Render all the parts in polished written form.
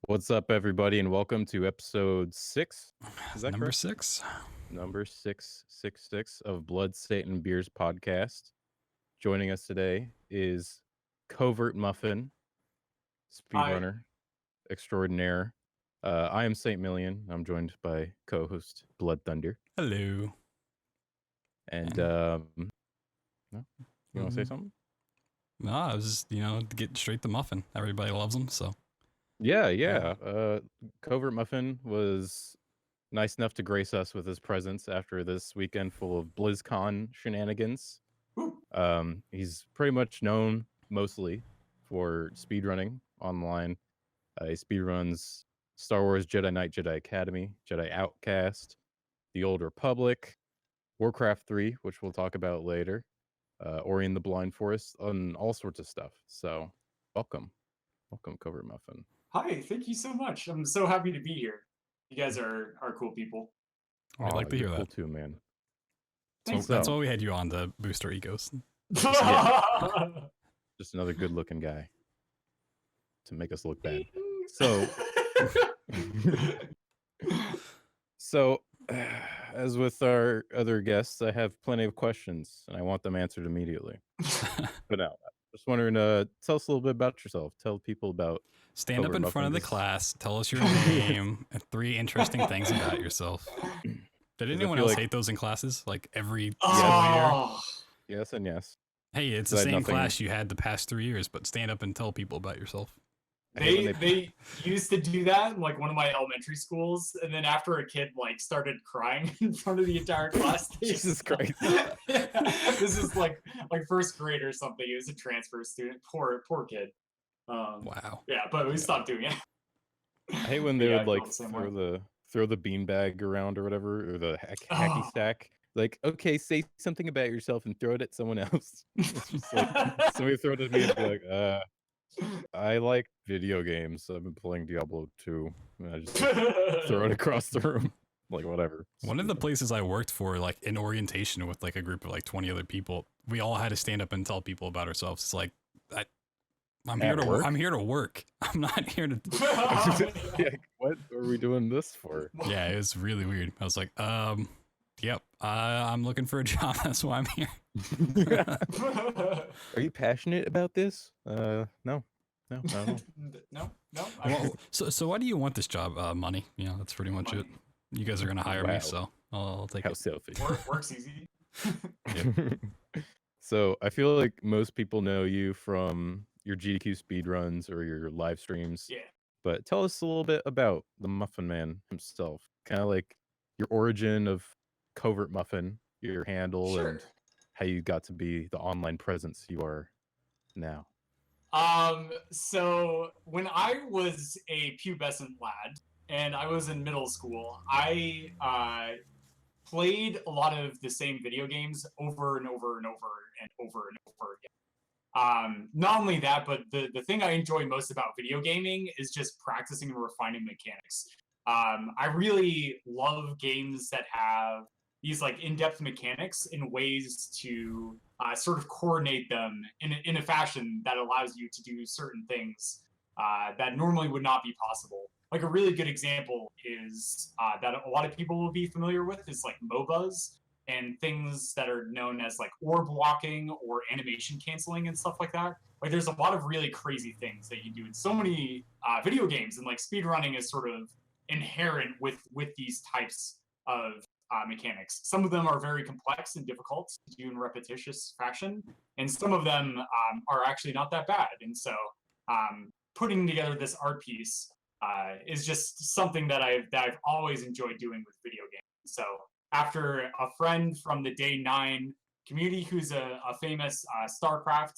What's up, everybody, and welcome to episode 6. Is that Number correct? 6. Number 666 of Blood, Satan, Beers podcast. Joining us today is CovertMuffin, speedrunner extraordinaire. I am Saintmillion. I'm joined by co-host BloodThunder. Hello. And And- no, you want to say something? No, I was just, get straight to Muffin. Everybody loves him, so. Yeah. CovertMuffin was nice enough to grace us with his presence after this weekend full of BlizzCon shenanigans. He's pretty much known mostly for speedrunning online. He speedruns Star Wars Jedi Knight, Jedi Academy, Jedi Outcast, The Old Republic, Warcraft 3, which we'll talk about later, Ori and the Blind Forest, and all sorts of stuff. So, welcome, CovertMuffin. Hi, thank you so much. I'm so happy to be here. You guys are cool people. I'd like to hear cool that. too, man. That's why we had you on to boost our egos. Just another good-looking guy to make us look bad. So, as with our other guests, I have plenty of questions, and I want them answered immediately. But now, just wondering, tell us a little bit about yourself. Tell people about. Stand up in front of the class, tell us your name, and 3 interesting things about yourself. Did anyone else hate those in classes? Like every year? Yes and yes. Hey, it's the same class you had the past 3 years, but stand up and tell people about yourself. They used to do that in like one of my elementary schools, and then after a kid like started crying in front of the entire class, Jesus Christ. This is like first grade or something. He was a transfer student. Poor kid. Wow. Yeah, but we stopped doing it. I hate when they would like throw the beanbag around or whatever, or the hacky sack. Like, okay, say something about yourself and throw it at someone else. It's just like somebody throw it at me and be like, I like video games. So I've been playing Diablo 2. And I just throw it across the room. Like, whatever. One of the places I worked for, like in orientation with like a group of like 20 other people, we all had to stand up and tell people about ourselves. It's like, I'm here to work. I'm not here to. Yeah, what are we doing this for? Yeah, it was really weird. I was like, yep, I'm looking for a job. That's why I'm here. Are you passionate about this? No. No. Well, so why do you want this job? Money. Yeah, that's pretty much it. You guys are gonna hire me, so I'll take it. Selfish. Works easy. So I feel like most people know you from your GDQ speedruns or your live streams. Yeah. But tell us a little bit about the Muffin Man himself. Kind of like your origin of CovertMuffin, your handle, and how you got to be the online presence you are now. So when I was a pubescent lad and I was in middle school, I played a lot of the same video games over and over and over and over and over again. Not only that, but the thing I enjoy most about video gaming is just practicing and refining mechanics. I really love games that have these like in-depth mechanics in ways to sort of coordinate them in a fashion that allows you to do certain things that normally would not be possible. Like a really good example is that a lot of people will be familiar with is like MOBAs and things that are known as like orb blocking or animation canceling and stuff like that. Like there's a lot of really crazy things that you do in so many video games, and like speedrunning is sort of inherent with these types of mechanics. Some of them are very complex and difficult to do in repetitious fashion, and some of them are actually not that bad. And so putting together this art piece is just something that I've always enjoyed doing with video games. So after a friend from the Day 9 community who's a famous StarCraft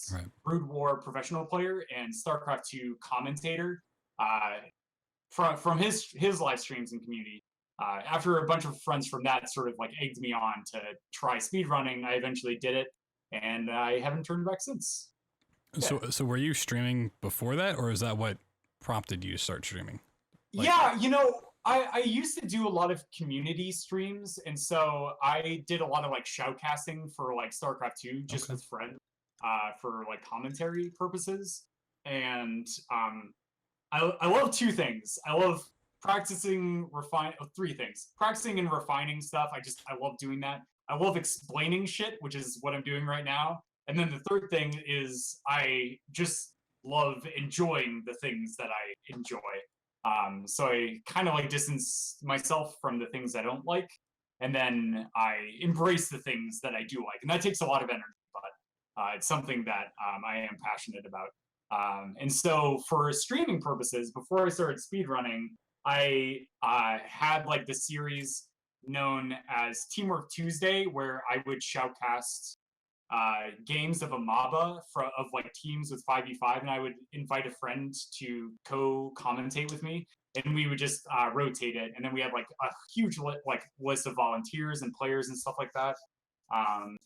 Brood War professional player and StarCraft 2 commentator from his live streams and community, after a bunch of friends from that sort of like egged me on to try speedrunning, I eventually did it, and I haven't turned back since. Yeah. So were you streaming before that, or is that what prompted you to start streaming? Like, yeah, you know, I used to do a lot of community streams, and so I did a lot of like shoutcasting for like StarCraft 2 just with friends for like commentary purposes. And I love two things. I love three things. Practicing and refining stuff. I love doing that. I love explaining shit, which is what I'm doing right now. And then the third thing is I just love enjoying the things that I enjoy. So I kind of like distance myself from the things I don't like, and then I embrace the things that I do like, and that takes a lot of energy, but it's something that I am passionate about. And so for streaming purposes, before I started speedrunning, I had like the series known as Teamwork Tuesday, where I would shoutcast games of a MABA of like teams with 5v5, and I would invite a friend to co-commentate with me, and we would just rotate it, and then we had like a huge list of volunteers and players and stuff like that.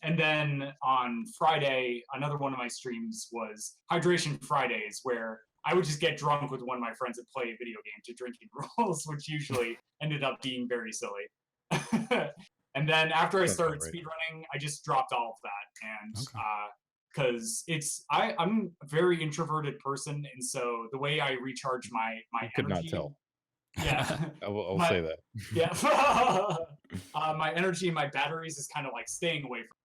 And then on Friday, another one of my streams was Hydration Fridays, where I would just get drunk with one of my friends and play a video game to drinking rules, which usually ended up being very silly. And then after I started speedrunning, I just dropped all of that, and because I'm a very introverted person, and so the way I recharge my energy. Could not tell. Yeah, I'll say that. Yeah, my energy and my batteries is kind of like staying away from.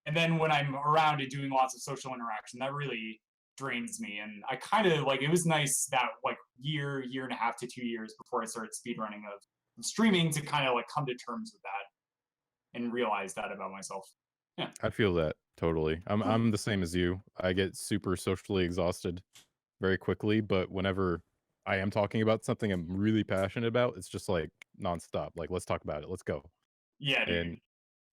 And then when I'm around and doing lots of social interaction, that really drains me. And I kind of like, it was nice that like year and a half to 2 years before I started speedrunning of streaming to kind of like come to terms with that and realize that about myself. Yeah, I feel that totally. I'm the same as you. I get super socially exhausted very quickly, but whenever I am talking about something I'm really passionate about, it's just like nonstop. Like, let's talk about it. Let's go. Yeah, dude. And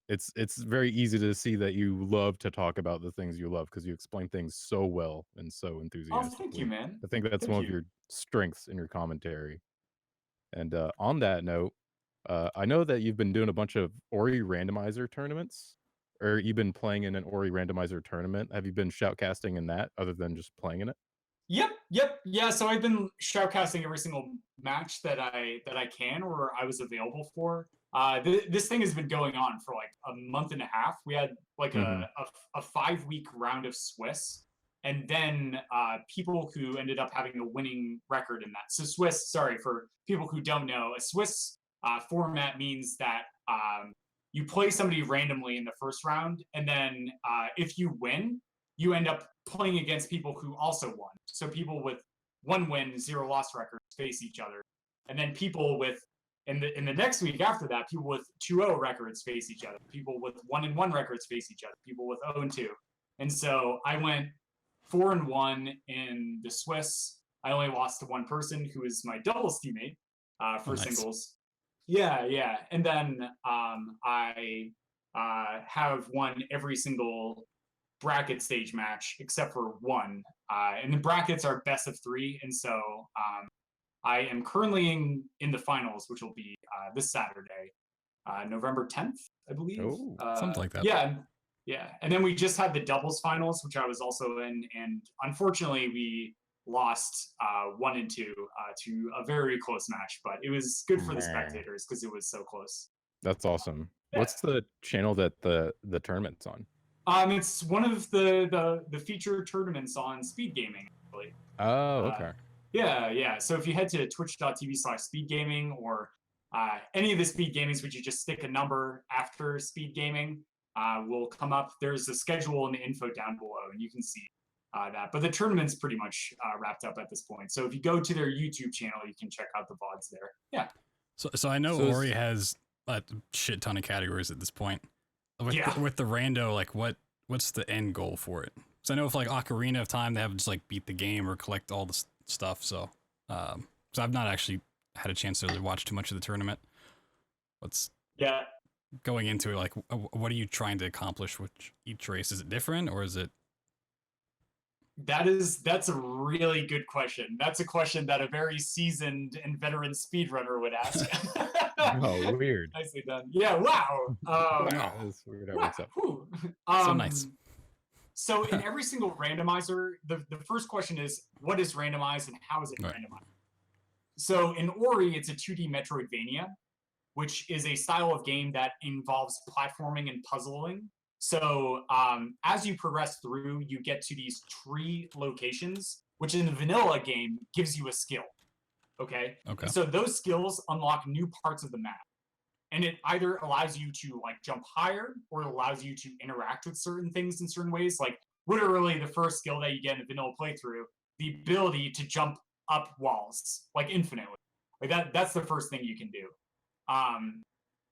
it's very easy to see that you love to talk about the things you love because you explain things so well and so enthusiastically. Oh, thank you, man. I think that's one of your strengths in your commentary. And on that note, I know that you've been doing a bunch of Ori Randomizer tournaments, or you've been playing in an Ori Randomizer tournament. Have you been shoutcasting in that other than just playing in it? Yep. Yeah, so I've been shoutcasting every single match that I can or I was available for. This thing has been going on for like a month and a half. We had like a 5-week round of Swiss, and then people who ended up having a winning record in that. So Swiss, sorry, for people who don't know, a Swiss format means that you play somebody randomly in the first round, and then if you win, you end up playing against people who also won. So people with 1 win, 0 loss records face each other. And then people with, in the next week after that, people with 2-0 records face each other. People with 1-1 records face each other. People with 0-2. And so I went 4-1 in the Swiss. I only lost to one person who is my doubles teammate for singles. Yeah. And then I have won every single bracket stage match except for one, and the brackets are best of 3, and so I am currently in the finals, which will be this Saturday, November 10th, I believe. Something like that. Yeah, and then we just had the doubles finals, which I was also in, and unfortunately we lost 1 and 2 to a very close match, but it was good for the spectators because it was so close. That's awesome. Yeah. What's the channel that the tournament's on? It's one of the featured tournaments on Speed Gaming, actually. Oh, okay. Yeah. So if you head to twitch.tv/speedgaming or any of the speed gamings, which you just stick a number after speed gaming, will come up. There's a schedule and the info down below, and you can see that. But the tournament's pretty much wrapped up at this point. So if you go to their YouTube channel, you can check out the VODs there. Yeah. So I know Ori has a shit ton of categories at this point. With the rando, like what's the end goal for it? So I know if like Ocarina of Time, they have just like beat the game or collect all the stuff. So I've not actually had a chance to really watch too much of the tournament. What's going into it? Like, what are you trying to accomplish with each race? Is it different or is it? That's a really good question. That's a question that a very seasoned and veteran speedrunner would ask. Oh, weird. Nicely done. Yeah, wow. That's weird. What's up? So nice. So in every single randomizer, the first question is, what is randomized and how is it randomized? So in Ori, it's a 2D Metroidvania, which is a style of game that involves platforming and puzzling. So as you progress through, you get to these tree locations, which in the vanilla game gives you a skill. Okay. Okay. So those skills unlock new parts of the map. And it either allows you to like jump higher or it allows you to interact with certain things in certain ways. Like literally the first skill that you get in a vanilla playthrough, the ability to jump up walls like infinitely. Like that's the first thing you can do.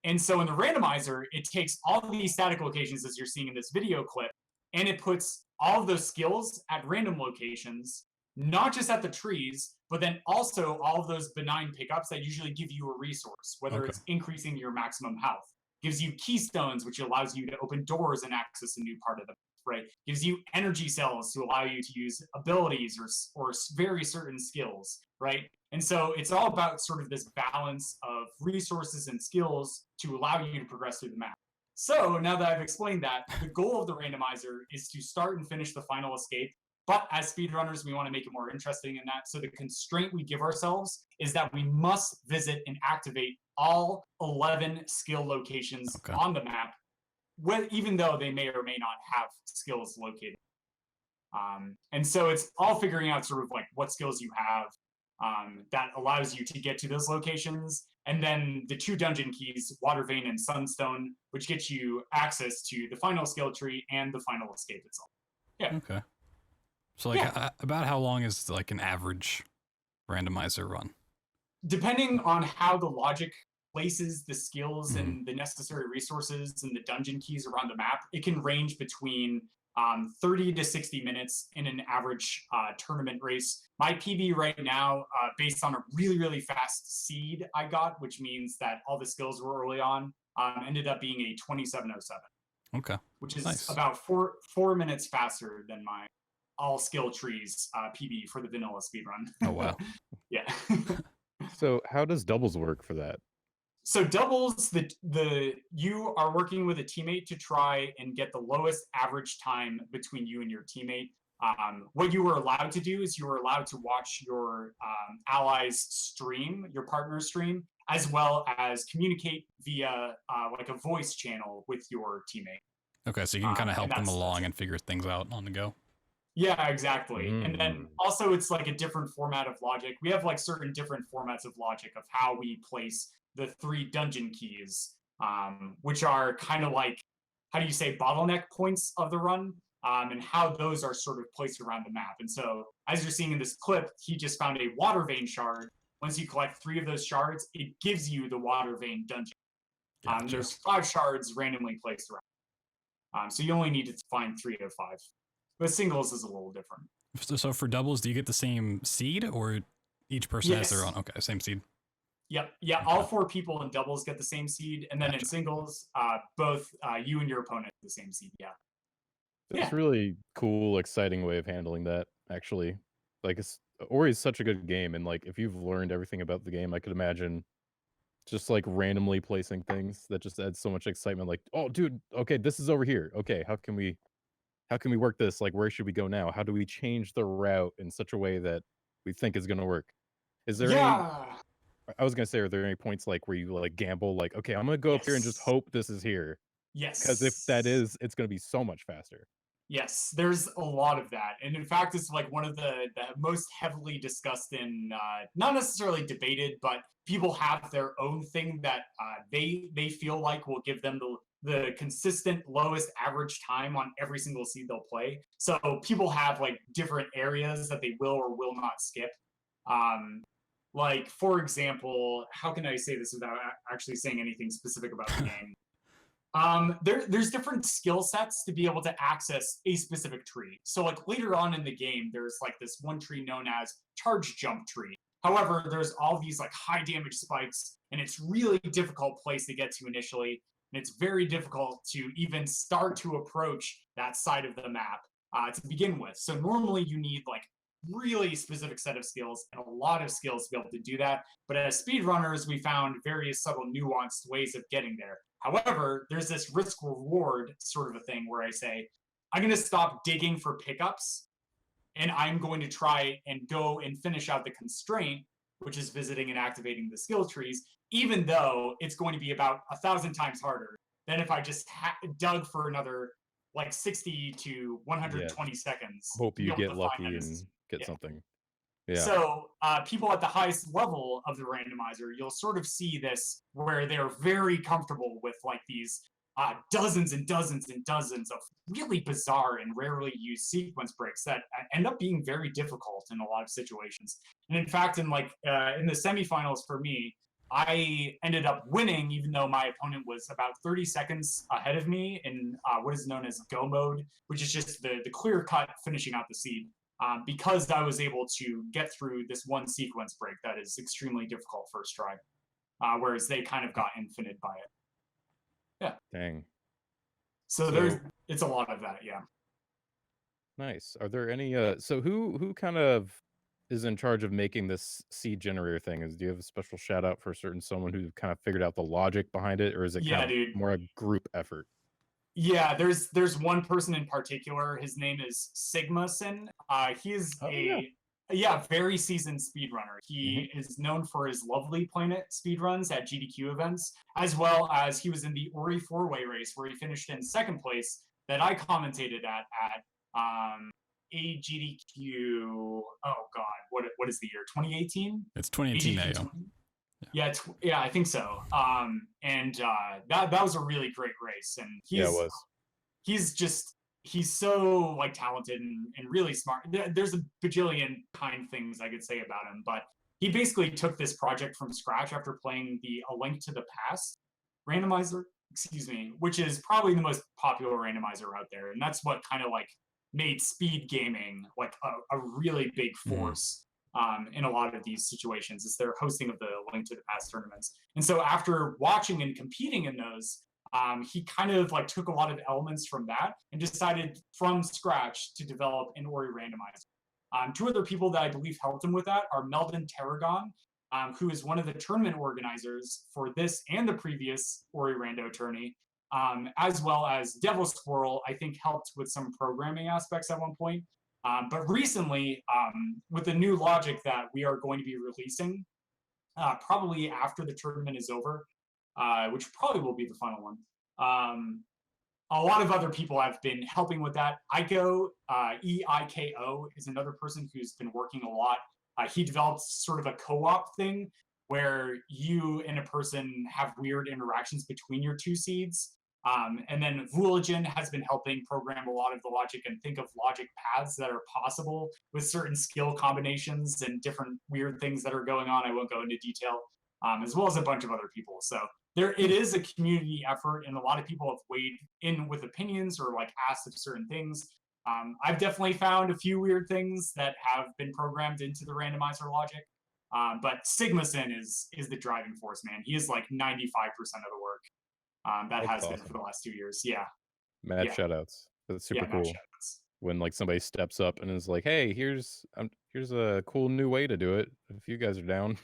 And so in the randomizer, it takes all of these static locations as you're seeing in this video clip, and it puts all of those skills at random locations, not just at the trees, but then also all of those benign pickups that usually give you a resource, whether it's increasing your maximum health, gives you keystones, which allows you to open doors and access a new part of the right? Gives you energy cells to allow you to use abilities or very certain skills, right? And so it's all about sort of this balance of resources and skills to allow you to progress through the map. So now that I've explained that, the goal of the randomizer is to start and finish the final escape. But as speedrunners, we want to make it more interesting in that. So the constraint we give ourselves is that we must visit and activate all 11 skill locations on the map, even though they may or may not have skills located. And so it's all figuring out sort of like what skills you have that allows you to get to those locations. And then the 2 dungeon keys, Water Vein and Sunstone, which get you access to the final skill tree and the final escape itself. Yeah. Okay. So like about how long is like an average randomizer run? Depending on how the logic places the skills and the necessary resources and the dungeon keys around the map, it can range between 30 to 60 minutes in an average tournament race. My PB right now, based on a really, really fast seed I got, which means that all the skills were early on, ended up being a 2707. Okay. Which is about four minutes faster than my all skill trees PB for the vanilla speedrun. Oh, wow. Yeah. So how does doubles work for that? So doubles, you are working with a teammate to try and get the lowest average time between you and your teammate. What you were allowed to do is you were allowed to watch your allies stream, your partner stream, as well as communicate via like a voice channel with your teammate. Okay, so you can kind of help them along and figure things out on the go. Yeah, exactly. And then also it's like a different format of logic. We have like certain different formats of logic of how we place the 3 dungeon keys, which are kind of like, how do you say, bottleneck points of the run, and how those are sort of placed around the map. And so as you're seeing in this clip, he just found a water vein shard. Once you collect 3 of those shards, it gives you the water vein dungeon. Gotcha. There's 5 shards randomly placed around. So you only need to find 3 of 5. But singles is a little different. So for doubles, do you get the same seed or each person has their own? Okay, same seed. Yep. Yeah, all 4 people in doubles get the same seed, and then in singles, both you and your opponent get the same seed. Yeah. That's really cool, exciting way of handling that, actually. Like, Ori is such a good game, and like if you've learned everything about the game, I could imagine just like randomly placing things that just adds so much excitement. Like, oh dude, okay, this is over here. Okay, how can we work this? Like, where should we go now? How do we change the route in such a way that we think is gonna work? Is there I was gonna say, are there any points like where you like gamble, like, okay, I'm gonna go up here and just hope this is here? Yes. Because if that is, it's gonna be so much faster. Yes, there's a lot of that. And in fact, it's like one of the most heavily discussed and not necessarily debated, but people have their own thing that they feel like will give them the consistent lowest average time on every single seed they'll play. So people have like different areas that they will or will not skip. Like, for example, how can I say this without actually saying anything specific about the game? There's different skill sets to be able to access a specific tree. So like later on in the game, there's like this one tree known as Charge Jump Tree. However, there's all these like high damage spikes, and it's really difficult place to get to initially. And it's very difficult to even start to approach that side of the map to begin with. So normally you need like really specific set of skills and a lot of skills to be able to do that. But as speedrunners, we found various subtle nuanced ways of getting there. However, there's this risk reward sort of a thing where I say, I'm going to stop digging for pickups and I'm going to try and go and finish out the constraint, which is visiting and activating the skill trees, even though it's going to be about 1,000 times harder than if I just dug for another like 60 to 120 seconds. Hope you get lucky and get something. Yeah. So people at the highest level of the randomizer, you'll sort of see this where they're very comfortable with like these dozens and dozens and dozens of really bizarre and rarely used sequence breaks that end up being very difficult in a lot of situations. And in fact, in the semifinals for me, I ended up winning, even though my opponent was about 30 seconds ahead of me in what is known as go mode, which is just the clear cut finishing out the seed. Because I was able to get through this one sequence break that is extremely difficult first try, whereas they kind of got infinite by it. Yeah. Dang. So it's a lot of that, yeah. Nice. Are there any so who kind of is in charge of making this seed generator thing? Do you have a special shout out for someone who kind of figured out the logic behind it, or is it kind of more a group effort? Yeah, there's one person in particular. His name is Sigmason. He is very seasoned speedrunner. He is known for his Lovely Planet speedruns at GDQ events, as well as he was in the Ori 4-way race where he finished in second place that I commentated at a GDQ. Oh God, what is the year? 2018? It's 2018 now. Yeah, I think so. That was a really great race, and he's so like talented and really smart. There's a bajillion kind things I could say about him, but he basically took this project from scratch after playing the A Link to the Past randomizer, which is probably the most popular randomizer out there, and that's what kind of like made speed gaming like a really big force. In a lot of these situations, is their hosting of the Link to the Past tournaments. And so after watching and competing in those, he kind of like took a lot of elements from that and decided from scratch to develop an Ori randomizer. Two other people that I believe helped him with that are Melvin Tarragon, who is one of the tournament organizers for this and the previous Ori Rando tourney, as well as Devil Squirrel, I think helped with some programming aspects at one point. But recently, with the new logic that we are going to be releasing, probably after the tournament is over, which probably will be the final one, a lot of other people have been helping with that. Eiko, E-I-K-O, is another person who's been working a lot. He developed sort of a co-op thing where you and a person have weird interactions between your two seeds. And then Vuligen has been helping program a lot of the logic and think of logic paths that are possible with certain skill combinations and different weird things that are going on. I won't go into detail, as well as a bunch of other people. So it is a community effort, and a lot of people have weighed in with opinions or like asked of certain things. I've definitely found a few weird things that have been programmed into the randomizer logic. But Sigmason is the driving force, man. He is like 95% of the work. That has been for the last 2 years. Yeah. Mad shoutouts. That's super cool. When like somebody steps up and is like, "Hey, here's a cool new way to do it. If you guys are down."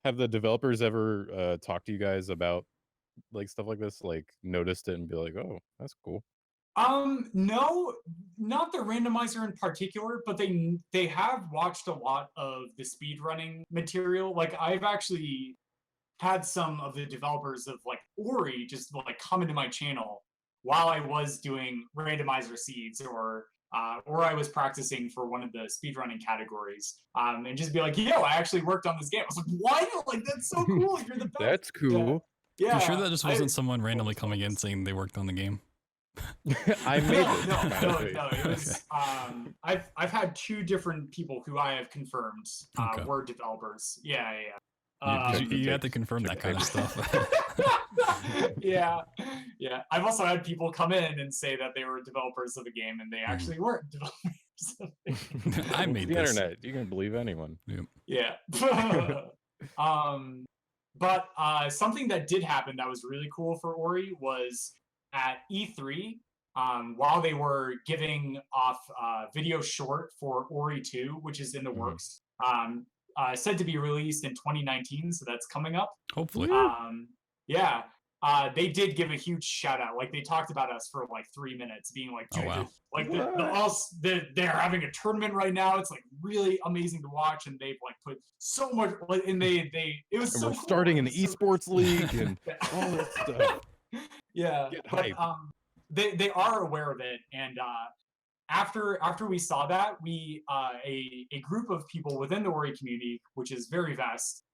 Have the developers ever talked to you guys about like stuff like this? Like noticed it and be like, "Oh, that's cool." No, not the randomizer in particular, but they have watched a lot of the speedrunning material. Like I've actually had some of the developers of like Ori just like come into my channel while I was doing randomizer seeds or I was practicing for one of the speedrunning categories, and just be like, "Yo, I actually worked on this game." I was like, "What? Like that's so cool! You're the best." That's cool. Yeah. I'm sure that just wasn't someone randomly coming in saying they worked on the game. I made it. No. It was. I've had two different people who I have confirmed were developers. Yeah. You have to confirm that kind of stuff. Yeah. I've also had people come in and say that they were developers of a game, and they actually weren't developers of a game. I made the internet. You can believe anyone. Yeah. But something that did happen that was really cool for Ori was at E3, while they were giving off video short for Ori 2, which is in the works. Said to be released in 2019, so that's coming up. Hopefully. They did give a huge shout out. Like they talked about us for like 3 minutes, being like, "Dude, they're having a tournament right now. It's like really amazing to watch, and they've like put so much. And it was so. We're cool. starting an esports league and all that stuff. Yeah, but they are aware of it, and after we saw that, we a group of people within the Ori community, which is very vast,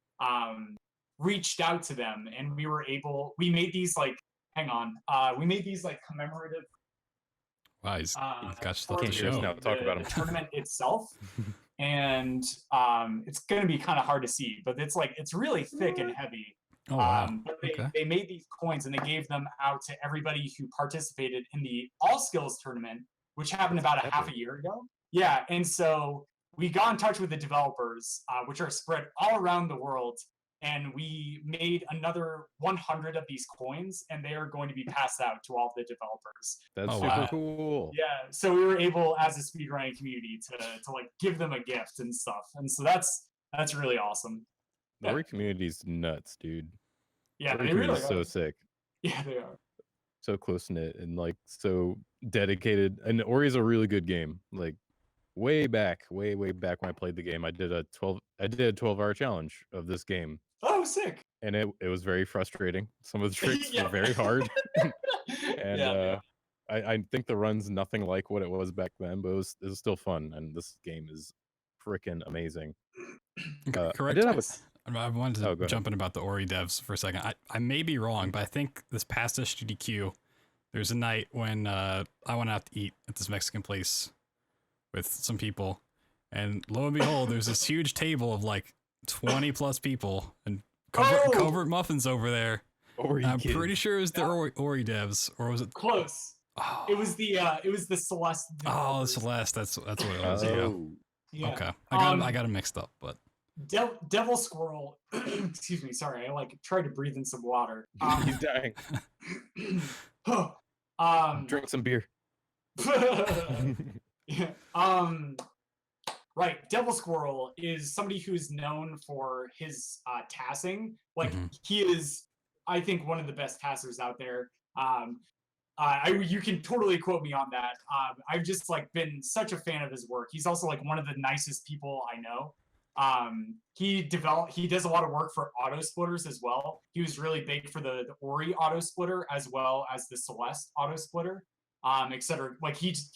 reached out to them, and we made these like we made these like commemorative Wow, he's got stuff for to show. Now talk about the him. tournament itself. And it's going to be kind of hard to see, but it's really thick and heavy. Oh, wow. But Okay. they made these coins and they gave them out to everybody who participated in the All Skills tournament, which happened about a half a year ago. Yeah, and so we got in touch with the developers, which are spread all around the world, and we made another 100 of these coins, and they are going to be passed out to all the developers. That's Oh, super wow. cool. Yeah, so we were able, as a speedrunning community, to like give them a gift and stuff, and so that's really awesome. The Ori community's nuts, dude. Yeah, Ori they really community's so are. sick. Yeah, they are. So close knit and like so dedicated. And Ori is a really good game. Like way back when I played the game, I did a 12-hour challenge of this game. Oh, sick. And it was very frustrating. Some of the tricks Yeah. were very hard. And Yeah. I think the run's nothing like what it was back then, but it was still fun. And this game is freaking amazing. Correct. I did have I wanted to go jump in about the Ori devs for a second. I may be wrong, but I think this past GDQ, there's a night when I went out to eat at this Mexican place with some people, and lo and behold, there's this huge table of like 20 plus people, and CovertMuffin's over there. I'm pretty sure it was the Ori devs, or was it close? Oh. It was the Celeste. Oh, the Celeste. That's what it was. Yeah. Okay, I got it mixed up, but. Devil Squirrel, excuse me, sorry, I like tried to breathe in some water. He's dying. Drink some beer. Yeah. Right, Devil Squirrel is somebody who's known for his tassing. Like he is, I think, one of the best tassers out there. You can totally quote me on that. I've just like been such a fan of his work. He's also like one of the nicest people I know. He does a lot of work for auto splitters as well. He was really big for the Ori auto splitter as well as the Celeste auto splitter, etc. Like he's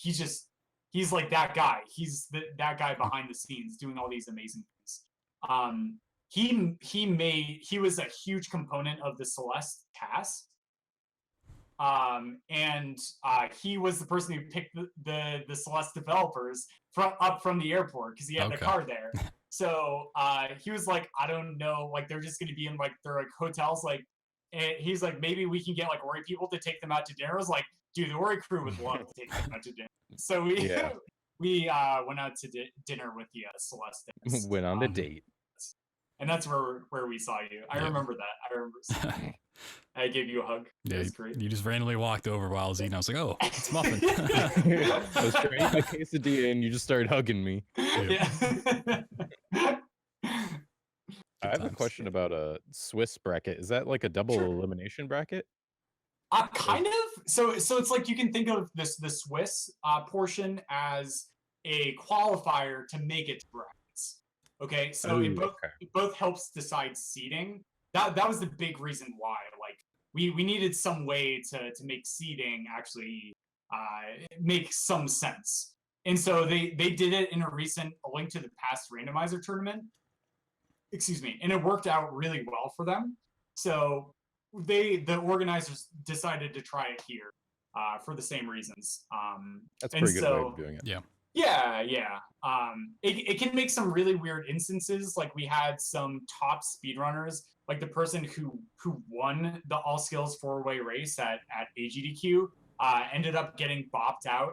like that guy. He's that guy behind the scenes doing all these amazing things. He was a huge component of the Celeste task. And he was the person who picked the Celeste developers up from the airport because he had the car there. So he was like, I don't know, like they're just gonna be in like their like hotels, like, and he's like, maybe we can get like Ori people to take them out to dinner. I was like, dude, the Ori crew would love to take them out to dinner. So we went out to dinner with the Celeste. Went on a date. And that's where we saw you. I remember that. I remember. I gave you a hug. Yeah, it was great. You just randomly walked over while I was eating. I was like, oh, it's Muffin. I was trying my quesadilla and you just started hugging me. Yeah. I have a question about a Swiss bracket. Is that like a double elimination bracket? Kind of. So it's like you can think of the Swiss portion as a qualifier to make it to brackets. Okay, so it both helps decide seeding. That was the big reason why. Like we needed some way to make seeding actually make some sense. And so they did it in a recent Link to the Past randomizer tournament. Excuse me, and it worked out really well for them. So the organizers decided to try it here for the same reasons. That's a pretty good way of doing it. Yeah. Yeah. It can make some really weird instances. Like we had some top speedrunners, like the person who won the all skills 4-way race at AGDQ ended up getting bopped out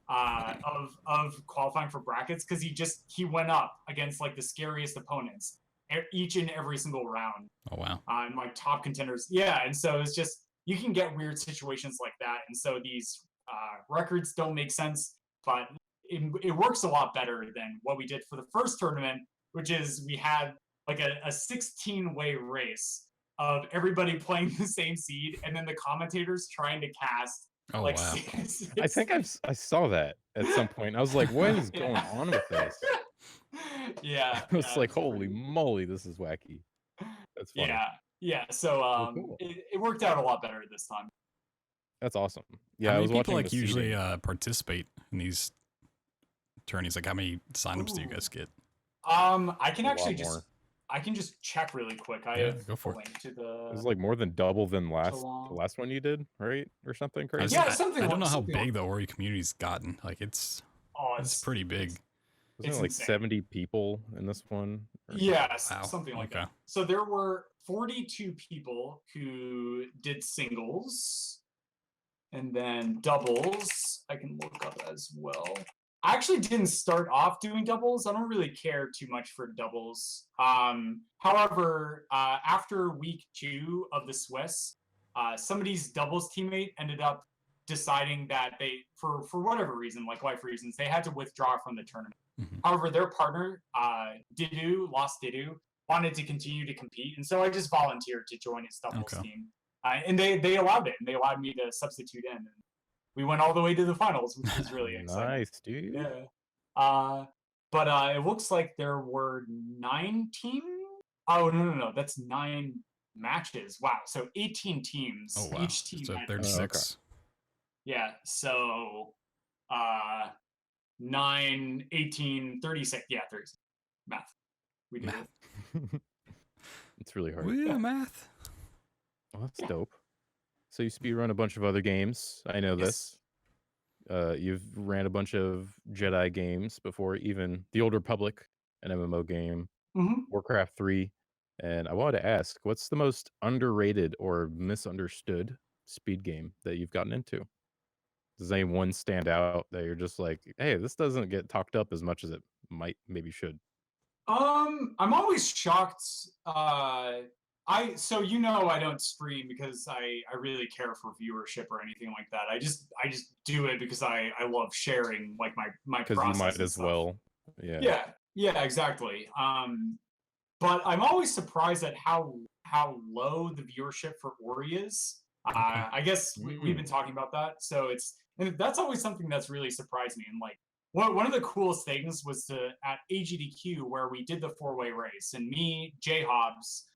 of qualifying for brackets because he went up against like the scariest opponents each and every single round. Oh wow. And like top contenders. Yeah, and so it's just you can get weird situations like that, and so these records don't make sense, but it works a lot better than what we did for the first tournament, which is we had like a 16-way race of everybody playing the same seed, and then the commentators trying to cast. Oh like wow! I think I saw that at some point. I was like, "What is going on with this?" Yeah, I was like, "Holy moly, this is wacky." That's funny. Yeah. So cool. it worked out a lot better this time. That's awesome. Yeah, how I many was people watching like the usually seeding. participate in these tourneys? Like how many signups do you Ooh. guys get? I can A actually lot more. I can just check really quick. I Yeah, have go for a it. link to It the was like more than double than the long. last one you did, right? Or something I, crazy. Yeah, I don't know how something big like, the Ori community's gotten. Like it's pretty big. Wasn't it's it like insane. 70 people in this one? Or Yes, Wow. something like Okay. that. So there were 42 people who did singles and then doubles. I can look up as well. I actually didn't start off doing doubles. I don't really care too much for doubles. However, after week 2 of the Swiss, somebody's doubles teammate ended up deciding that they, for whatever reason, like life reasons, they had to withdraw from the tournament. Mhm. However, their partner, Lost Didu, wanted to continue to compete, and so I just volunteered to join his doubles Okay. team. And they allowed it, and they allowed me to substitute in. And we went all the way to the finals, which was really exciting. nice, dude. Yeah. But it looks like there were 9 teams. Oh no, that's 9 matches. Wow, so 18 teams. Oh wow. Each team So had 36. yeah. So 9, 18, 36. Yeah, 36. Math. We did Math. it. It's really hard. Woo, math. Well, that's dope. So you speedrun a bunch of other games. I know Yes. this. You've ran a bunch of Jedi games before, even the Old Republic, an MMO game, Warcraft 3. And I wanted to ask, what's the most underrated or misunderstood speed game that you've gotten into? Does any one stand out that you're just like, hey, this doesn't get talked up as much as it maybe should? I'm always shocked. So I don't stream because I really care for viewership or anything like that. I just do it because I love sharing like my Because process you might and as stuff. well. Yeah. Yeah, exactly. But I'm always surprised at how low the viewership for Ori is. Okay. I guess we've been talking about that, so and that's always something that's really surprised me. And like one of the coolest things was at AGDQ where we did the 4-way race, and me, Jay Hobbs,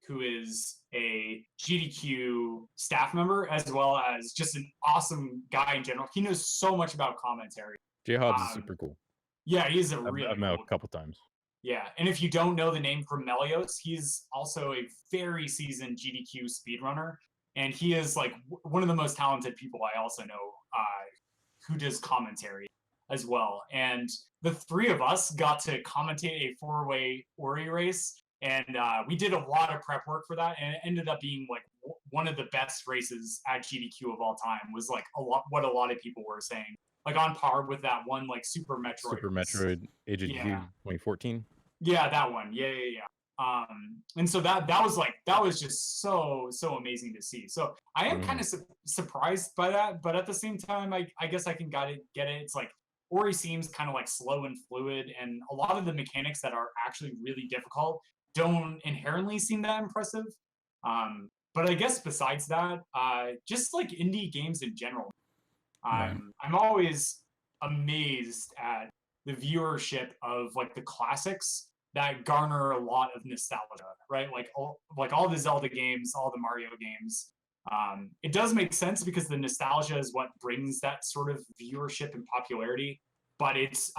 who is a GDQ staff member as well as just an awesome guy in general. He knows so much about commentary. J Hobbs is super cool. Yeah, he's a really I've met cool a couple times. yeah, and if you don't know the name from Melios, he's also a very seasoned GDQ speedrunner, and he is like one of the most talented people I also know who does commentary as well. And the 3 of us got to commentate a 4-way Ori race, and we did a lot of prep work for that, and it ended up being like one of the best races at GDQ of all time. Was like what a lot of people were saying, like on par with that one like Super Metroid. Super Metroid AGDQ 2014. Yeah, that one. Yeah. And so that was just so amazing to see. So I am kind of surprised by that, but at the same time, I guess I can get it. It's like Ori seems kind of like slow and fluid, and a lot of the mechanics that are actually really difficult don't inherently seem that impressive. But I guess besides that, just like indie games in general, I'm always amazed at the viewership of like the classics that garner a lot of nostalgia, right? Like all the Zelda games, all the Mario games. It does make sense because the nostalgia is what brings that sort of viewership and popularity. But it's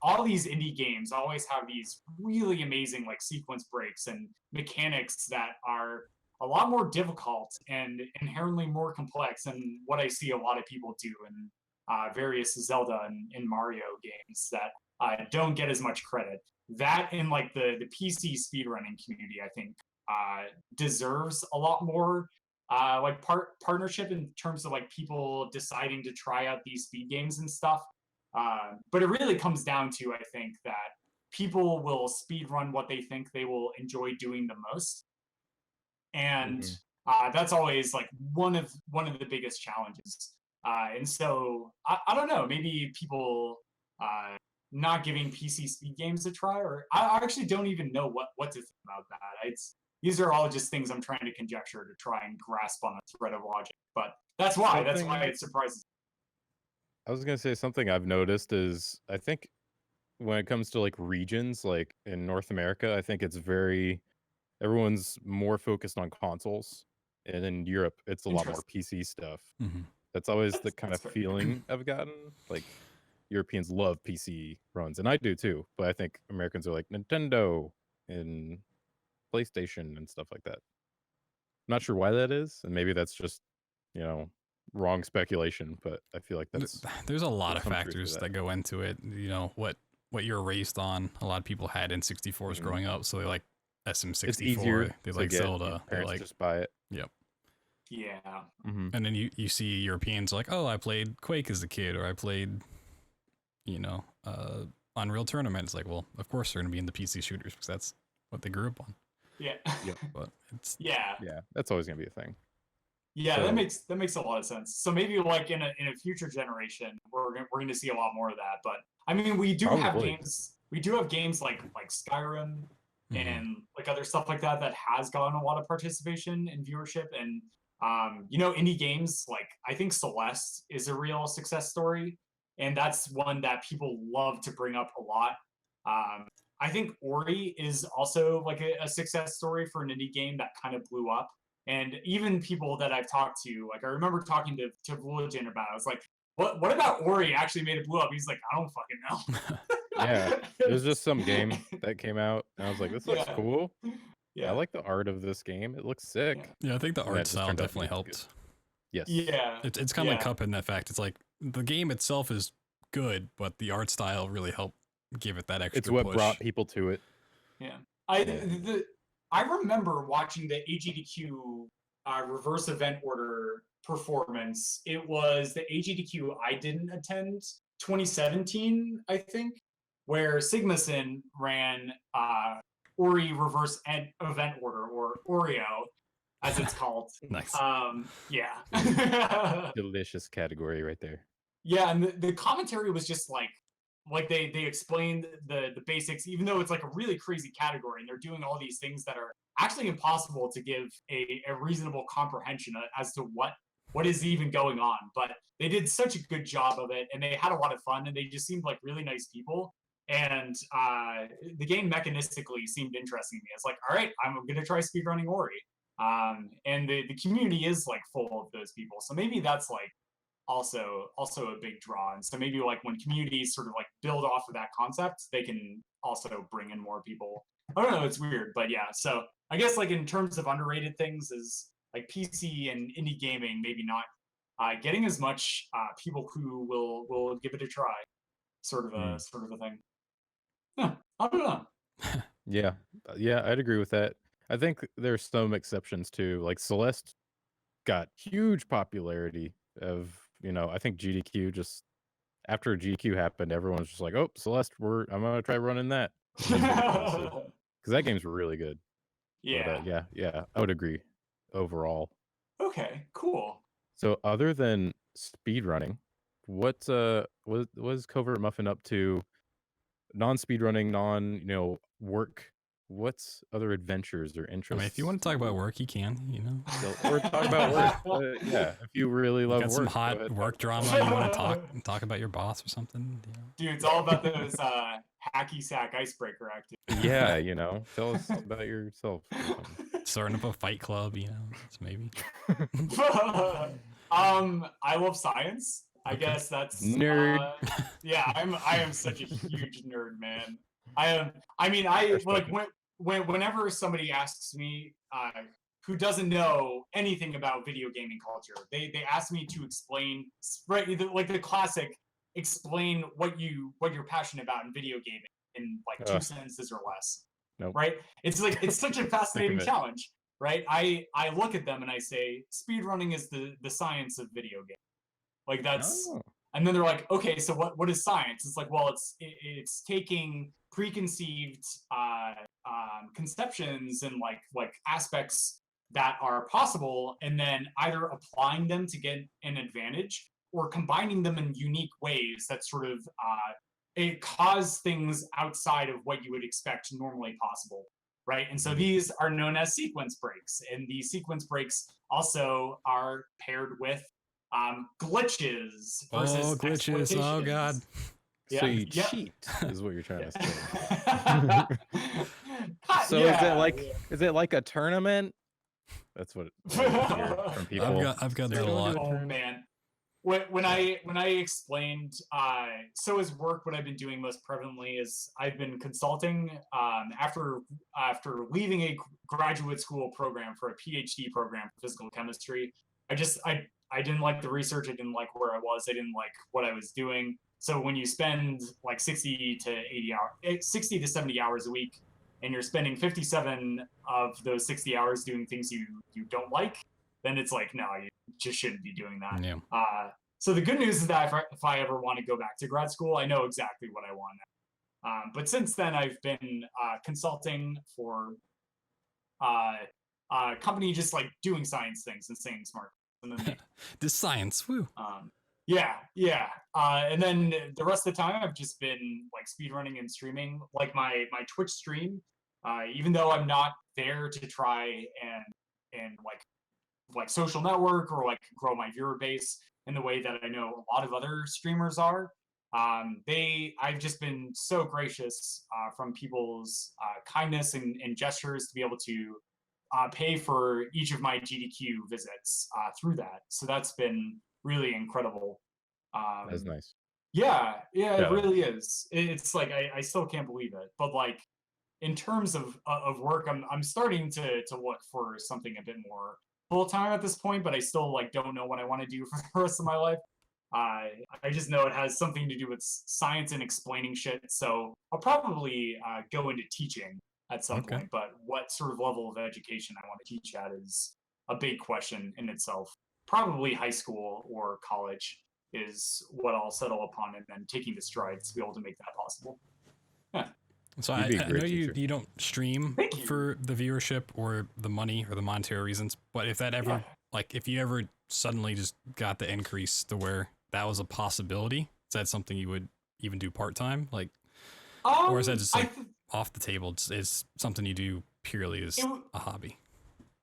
all these indie games always have these really amazing like sequence breaks and mechanics that are a lot more difficult and inherently more complex than what I see a lot of people do in various Zelda and Mario games that don't get as much credit. That and like the PC speedrunning community, I think, deserves a lot more like partnership in terms of like people deciding to try out these speed games and stuff. But it really comes down to, I think, that people will speedrun what they think they will enjoy doing the most, and that's always like one of the biggest challenges. And so I don't know, maybe people not giving PC speed games a try, or I actually don't even know what to think about that. These are all just things I'm trying to conjecture to try and grasp on a thread of logic. But that's why it surprises me. I was gonna say something I've noticed is I think when it comes to like regions, like in North America, I think it's everyone's more focused on consoles. and in Europe, it's a lot more PC stuff. Mm-hmm. That's always the kind of fair. feeling I've gotten. Like Europeans love PC runs, and I do too. But I think Americans are like Nintendo and PlayStation and stuff like that. I'm not sure why that is, and maybe that's just wrong speculation. But I feel like there's a lot of some truth to factors that go into it. What you're raised on. A lot of people had N64s growing up, so they like SM64. It's easier. They like Zelda. They like just buy it. Yep. Yeah. Mm-hmm. And then you see Europeans like, oh, I played Quake as a kid, or I played, Unreal Tournament. It's like, well, of course they're gonna be in the PC shooters because that's what they grew up on. Yeah. Yep. But it's Yeah, that's always gonna be a thing. Yeah, So- that makes a lot of sense. So maybe like in a future generation, we're gonna see a lot more of that. But I mean, we do have Probably. games. We do have games like Skyrim Mhm. and like other stuff like that has gotten a lot of participation and viewership. And indie games like I think Celeste is a real success story, and that's one that people love to bring up a lot. I think Ori is also like a success story for an indie game that kind of blew up. And even people that I've talked to, like I remember talking to Vegeta about it. I was like, what about Ori actually made it blow up? He's like, I don't fucking know. Yeah, it was just some game that came out, and I was like, this looks Yeah. cool. Yeah. I like the art of this game. It looks sick. Yeah, I think the And that art just style turned out to definitely be helped. Yes. Yeah. It's kind of like Yeah. Cuphead in that fact. It's like the game itself is good, but the art style really helped give it that extra It's what push. brought people to it. Yeah. I remember watching the AGDQ reverse event order performance. It was the AGDQ I didn't attend 2017, I think, where Sigmason ran Ori reverse event order, or Oreo, as it's called. Nice. Yeah. Delicious category right there. Yeah, and the commentary was just like they explained the basics, even though it's like a really crazy category, and they're doing all these things that are actually impossible to give a reasonable comprehension as to what is even going on. But they did such a good job of it, and they had a lot of fun, and they just seemed like really nice people. And the game mechanistically seemed interesting to me. It's like, all right, I'm gonna try speedrunning Ori. And the community is like full of those people, so maybe that's like also a big draw. And so maybe like when communities sort of like build off of that concept, they can also bring in more people. I don't know, it's weird, but yeah. So I guess like in terms of underrated things is like PC and indie gaming, maybe not getting as much people who will give it a try, sort of a thing. Yeah, I don't know. Yeah, I'd agree with that. I think there's some exceptions too. Like Celeste got huge popularity of, I think GDQ just after GDQ happened, everyone's just like, oh, Celeste, I'm gonna try running that. Because that game's really good. Yeah. But, yeah, I would agree overall. Okay, cool. So other than speedrunning, what is CovertMuffin up to? Non-speedrunning, work. What's other adventures or I interests? mean, if you want to talk about work, you can, or talk about work. Yeah, if you really love got work, some go hot ahead, work talk drama you want to talk about your boss or something. Dude, it's all about those hacky sack icebreaker activities. Yeah, tell us about yourself. Starting up a fight club, maybe. I love science. I guess that's Nerd. Yeah, I am such a huge nerd, man. I like whenever somebody asks me who doesn't know anything about video gaming culture, they ask me to explain, right, like the classic, explain what you're passionate about in video gaming in like 2 sentences or less. Nope. Right? It's like it's such a fascinating challenge, right? I look at them and I say, speedrunning is the science of video games. Like that's, and then they're like, okay, so what is science? It's like, well, it's taking preconceived conceptions and like aspects that are possible, and then either applying them to get an advantage or combining them in unique ways that sort of it cause things outside of what you would expect normally possible, right? And so these are known as sequence breaks, and these sequence breaks also are paired with glitches versus glitches. Oh god. So you cheat is what you're trying to say. So is it like a tournament? That's what I hear from people. I've got that a lot. Oh man. When I explained, so as work, what I've been doing most prevalently is I've been consulting after leaving a graduate school program for a PhD program for physical chemistry. I didn't like the research. I didn't like where I was. I didn't like what I was doing. So when you spend like 60 to 70 hours a week, and you're spending 57 of those 60 hours doing things you don't like, then it's like, no, you just shouldn't be doing that. Yeah. So the good news is that if I ever want to go back to grad school, I know exactly what I want now. But since then, I've been consulting for a company just like doing science things and saying smart. And then This science, woo. yeah. And then the rest of the time, I've just been like speedrunning and streaming. Like my Twitch stream, even though I'm not there to try and like social network or like grow my viewer base in the way that I know a lot of other streamers are. I've just been so gracious from people's kindness and gestures to be able to pay for each of my GDQ visits through that. So that's been really incredible. That's nice. Yeah, it really is. It's like I still can't believe it. But like in terms of work, I'm starting to look for something a bit more full time at this point, but I still like don't know what I want to do for the rest of my life. I just know it has something to do with science and explaining shit. So I'll probably go into teaching at some point. But what sort of level of education I want to teach at is a big question in itself. Probably high school or college is what I'll settle upon, and then taking the strides to be able to make that possible. Yeah. So I know you don't stream for the viewership or the money or the monetary reasons, but if that ever, like if you ever suddenly just got the increase to where that was a possibility, is that something you would even do part-time? Like, or is that just like off the table? It's something you do purely as a hobby?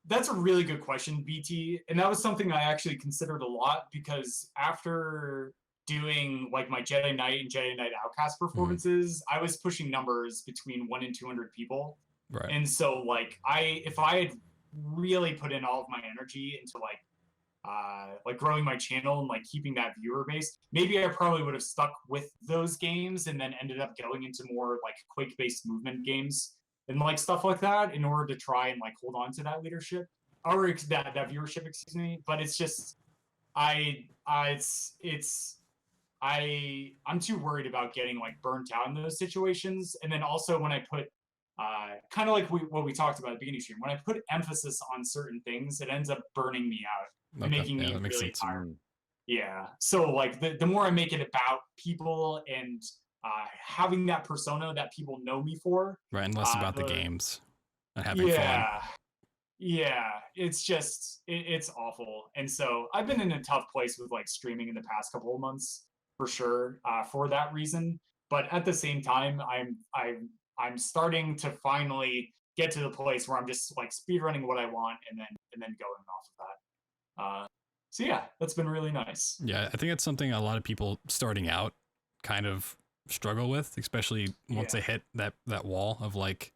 That's a really good question, BT. And that was something I actually considered a lot, because after doing like my Jedi Knight and Jedi Knight Outcast performances, I was pushing numbers between 1 and 200 people. Right. And so like if I had really put in all of my energy into like growing my channel and like keeping that viewer base, maybe I probably would have stuck with those games and then ended up going into more like Quake-based movement games and like stuff like that in order to try and like hold on to that leadership or that viewership, excuse me. But it's just I'm too worried about getting like burnt out in those situations. And then also when I put kind of like what we talked about at the beginning of the stream, when I put emphasis on certain things, it ends up burning me out and making me really tired. Yeah. So like the more I make it about people and having that persona that people know me for, right, and less about the games and having fun. Yeah, it's just it's awful. And so I've been in a tough place with like streaming in the past couple of months for sure, for that reason. But at the same time, I'm starting to finally get to the place where I'm just like speedrunning what I want and then going off of that. So yeah, that's been really nice. Yeah, I think it's something a lot of people starting out kind of struggle with, especially once they hit that wall of like,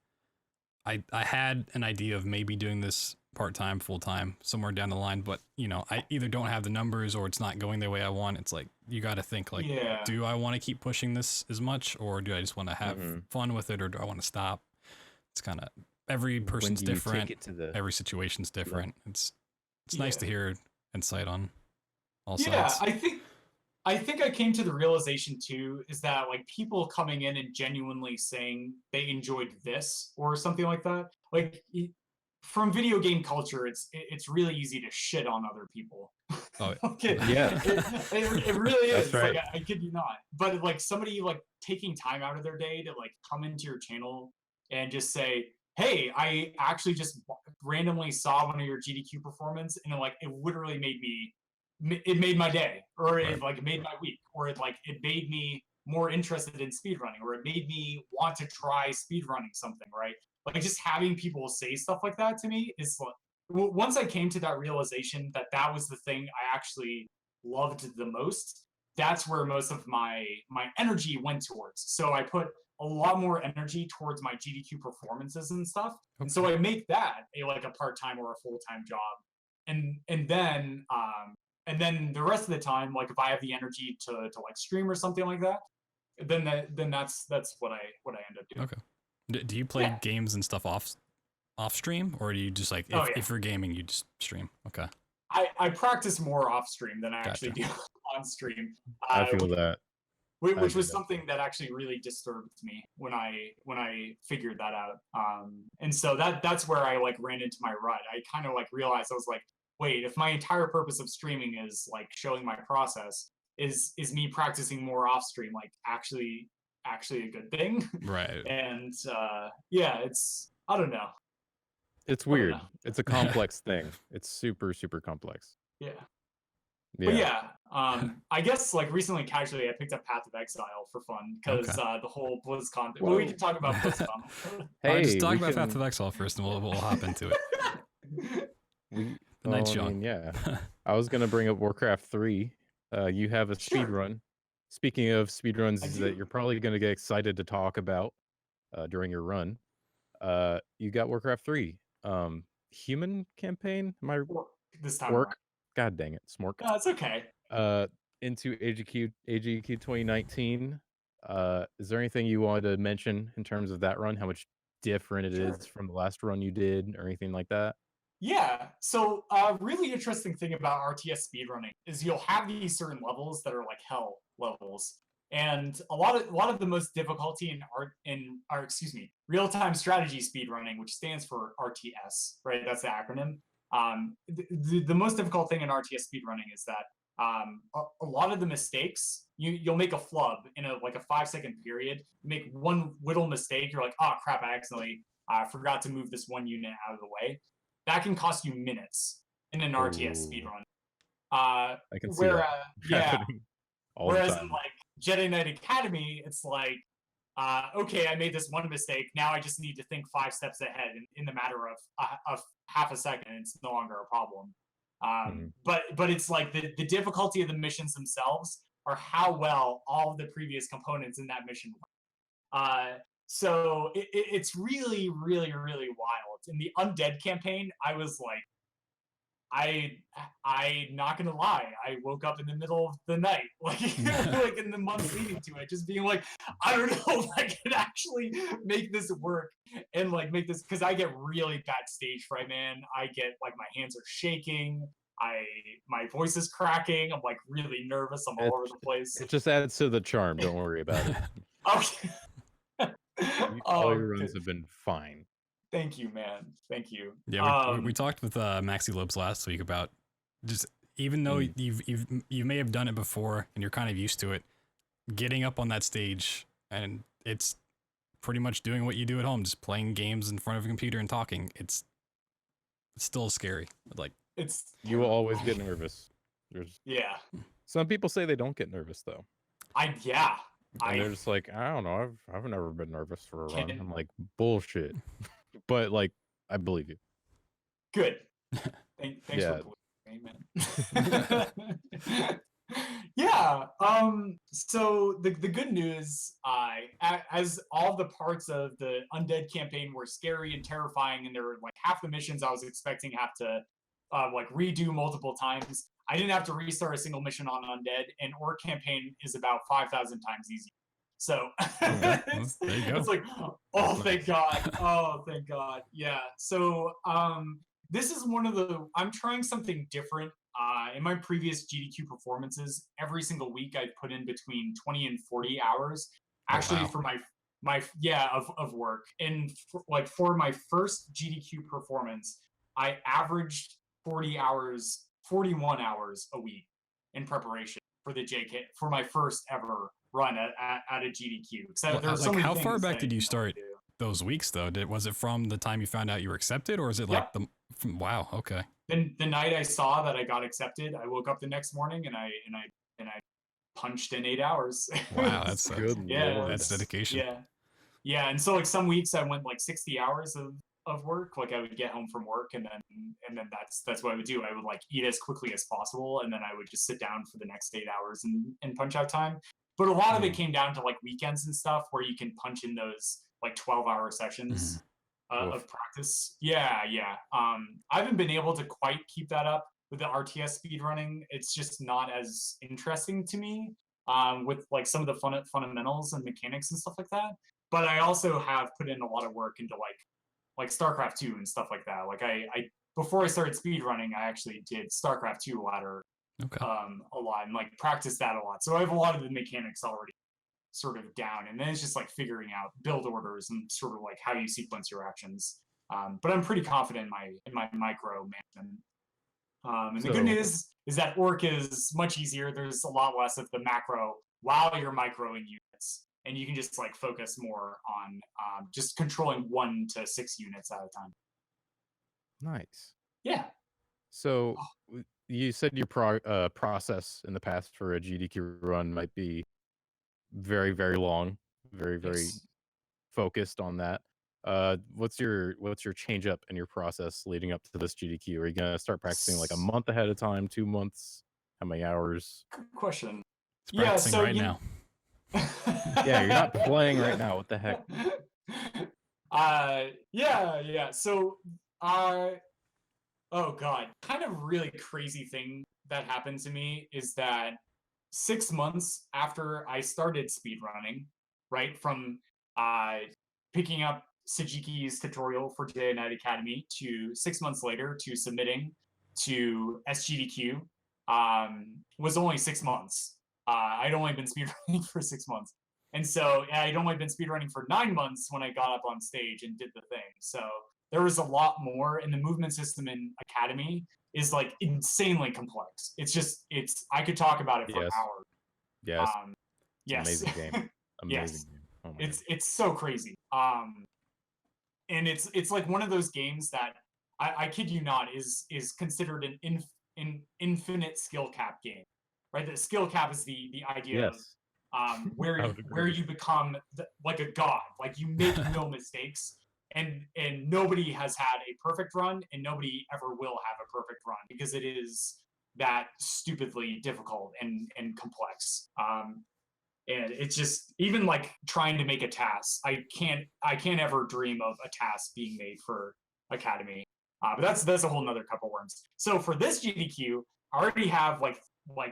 I had an idea of maybe doing this part-time, full-time somewhere down the line, but you know, I either don't have the numbers or it's not going the way I want. It's like, you got to think like, do I want to keep pushing this as much, or do I just want to have fun with it, or do I want to stop? It's kind of, every person's different. Every situation's different. It's nice to hear insight on all sides. I think I came to the realization too, is that like people coming in and genuinely saying they enjoyed this or something like that, like from video game culture, it's really easy to shit on other people. Oh, yeah. It really is. That's right. Like, I kid you not. But like somebody like taking time out of their day to like come into your channel and just say, hey, I actually just randomly saw one of your GDQ performance, and it literally made my day, or it like made my week, or it made me more interested in speedrunning, or it made me want to try speedrunning something, right? Like just having people say stuff like that to me is like, once I came to that realization that was the thing I actually loved the most, that's where most of my energy went towards. So I put a lot more energy towards my GDQ performances and stuff. And so I make that a part-time or a full-time job. And then the rest of the time, like if I have the energy to like stream or something like that, then that's what I end up doing. Okay. Do you play games and stuff off stream, or do you just like if you're gaming you just stream? Okay. I practice more off stream than I actually do on stream. I feel that. Which was something that actually really disturbed me when I figured that out. And so that's where I like ran into my rut. I kind of like realized, I was like, wait, if my entire purpose of streaming is like showing my process, is me practicing more off stream like actually a good thing? Right. And it's, I don't know. It's weird. It's a complex thing. It's super, super complex. Yeah. But I guess like recently, casually, I picked up Path of Exile for fun because the whole BlizzCon. Well, we can talk about BlizzCon. Hey, just talk about Path of Exile first, and we'll hop into it. Nice, John. I was gonna bring up Warcraft 3. You have a speed run. Speaking of speed runs that you're probably gonna get excited to talk about during your run, you got Warcraft 3. Human campaign? Am I this time? Work? God dang it, Smork. No, it's okay. Into AGQ 2019. Is there anything you wanted to mention in terms of that run? How much different it is from the last run you did, or anything like that? Yeah. So a really interesting thing about RTS speedrunning is you'll have these certain levels that are like hell levels. And a lot of the most difficulty in real-time strategy speedrunning, which stands for RTS, right? That's the acronym. The most difficult thing in RTS speedrunning is that a lot of the mistakes, you'll make a flub in a 5-second period. You make one little mistake, you're like, oh crap, I accidentally forgot to move this one unit out of the way. That can cost you minutes in an RTS speedrun. I can see that happening all the time. Whereas in like Jedi Knight Academy, it's like, okay, I made this one mistake. Now I just need to think 5 steps ahead in the matter of half a second. It's no longer a problem. But it's like the difficulty of the missions themselves are how well all of the previous components in that mission work. So it's really, really, really wild. In the Undead campaign, I was like, I not gonna lie, I woke up in the middle of the night, like like in the months leading to it, just being like, I don't know if I can actually make this work and like make this, because I get really bad stage fright, man. I get like my hands are shaking, my voice is cracking, I'm like really nervous, I'm all over the place. It just adds to the charm, don't worry about it. Okay. All your runs have been fine. Thank you, man. Thank you. Yeah, we talked with Maxi Lopes last week about just, even though you may have done it before and you're kind of used to it, getting up on that stage and it's pretty much doing what you do at home, just playing games in front of a computer and talking. It's still scary. Like you will always get nervous. Yeah. Some people say they don't get nervous though. And they're just like, I don't know, I've never been nervous for a run. I'm like, bullshit. But like, I believe you. Good. Thanks for believing me, man. Yeah. So the good news, as all the parts of the Undead campaign were scary and terrifying, and there were like half the missions I was expecting to have to like redo multiple times, I didn't have to restart a single mission on Undead, and Orc campaign is about 5,000 times easier. So there you go. It's like, oh, thank God. Oh, thank God. Yeah. So this is one of the, I'm trying something different. In my previous GDQ performances, every single week I put in between 20 and 40 hours, actually for my of work. And for my first GDQ performance, I averaged 41 hours a week in preparation for the JK, for my first ever run at a GDQ. So how far back did you start those weeks though? Was it from the time you found out you were accepted, or is it like wow, okay. Then the night I saw that I got accepted, I woke up the next morning and I punched in 8 hours. Wow, that's good. Yeah, that's dedication. Yeah, and so like some weeks I went like 60 hours of work. Like I would get home from work and then that's what I would do. I would like eat as quickly as possible, and then I would just sit down for the next 8 hours and punch out time. But a lot of it came down to like weekends and stuff where you can punch in those like 12-hour sessions of practice. Yeah. I haven't been able to quite keep that up with the RTS speedrunning. It's just not as interesting to me with like some of the fundamentals and mechanics and stuff like that. But I also have put in a lot of work into like StarCraft 2 and stuff like that. Like I before I started speedrunning, I actually did StarCraft 2 ladder a lot and like practiced that a lot. So I have a lot of the mechanics already sort of down, and then it's just like figuring out build orders and sort of like how you sequence your actions. But I'm pretty confident in my micro management. And the good news is that Orc is much easier. There's a lot less of the macro while you're microing units, and you can just like focus more on just controlling 1 to 6 units at a time. Nice. Yeah. So you said your process in the past for a GDQ run might be very, very long, very focused on that. What's your change up in your process leading up to this GDQ? Are you gonna start practicing like a month ahead of time, 2 months? How many hours? Good question. It's practicing right now. Yeah, you're not playing right now. What the heck? Yeah. So, oh god, kind of really crazy thing that happened to me is that 6 months after I started speedrunning, right, from picking up Sajiki's tutorial for Jedi Knight Academy to 6 months later to submitting to SGDQ, was only 6 months. I'd only been speedrunning for 6 months. And so I'd only been speedrunning for 9 months when I got up on stage and did the thing. So there was a lot more, and the movement system in Academy is like insanely complex. I could talk about it for hours. Yes. Yes. Amazing game. Amazing game. Oh my God. It's so crazy. And it's like one of those games that I kid you not is considered an infinite skill cap game, right? The skill cap is the idea of where you become like a god, like you make no mistakes, and nobody has had a perfect run, and nobody ever will have a perfect run because it is that stupidly difficult and complex. And it's just, even like trying to make a task, I can't ever dream of a task being made for Academy. But that's a whole nother cup of worms. So for this GDQ, I already have like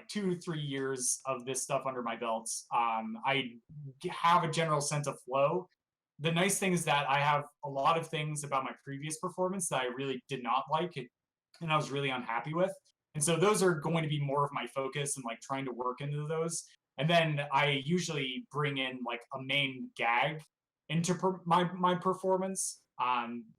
2-3 years of this stuff under my belts. I have a general sense of flow. The nice thing is that I have a lot of things about my previous performance that I really did not like and I was really unhappy with. And so those are going to be more of my focus and like trying to work into those. And then I usually bring in like a main gag into my performance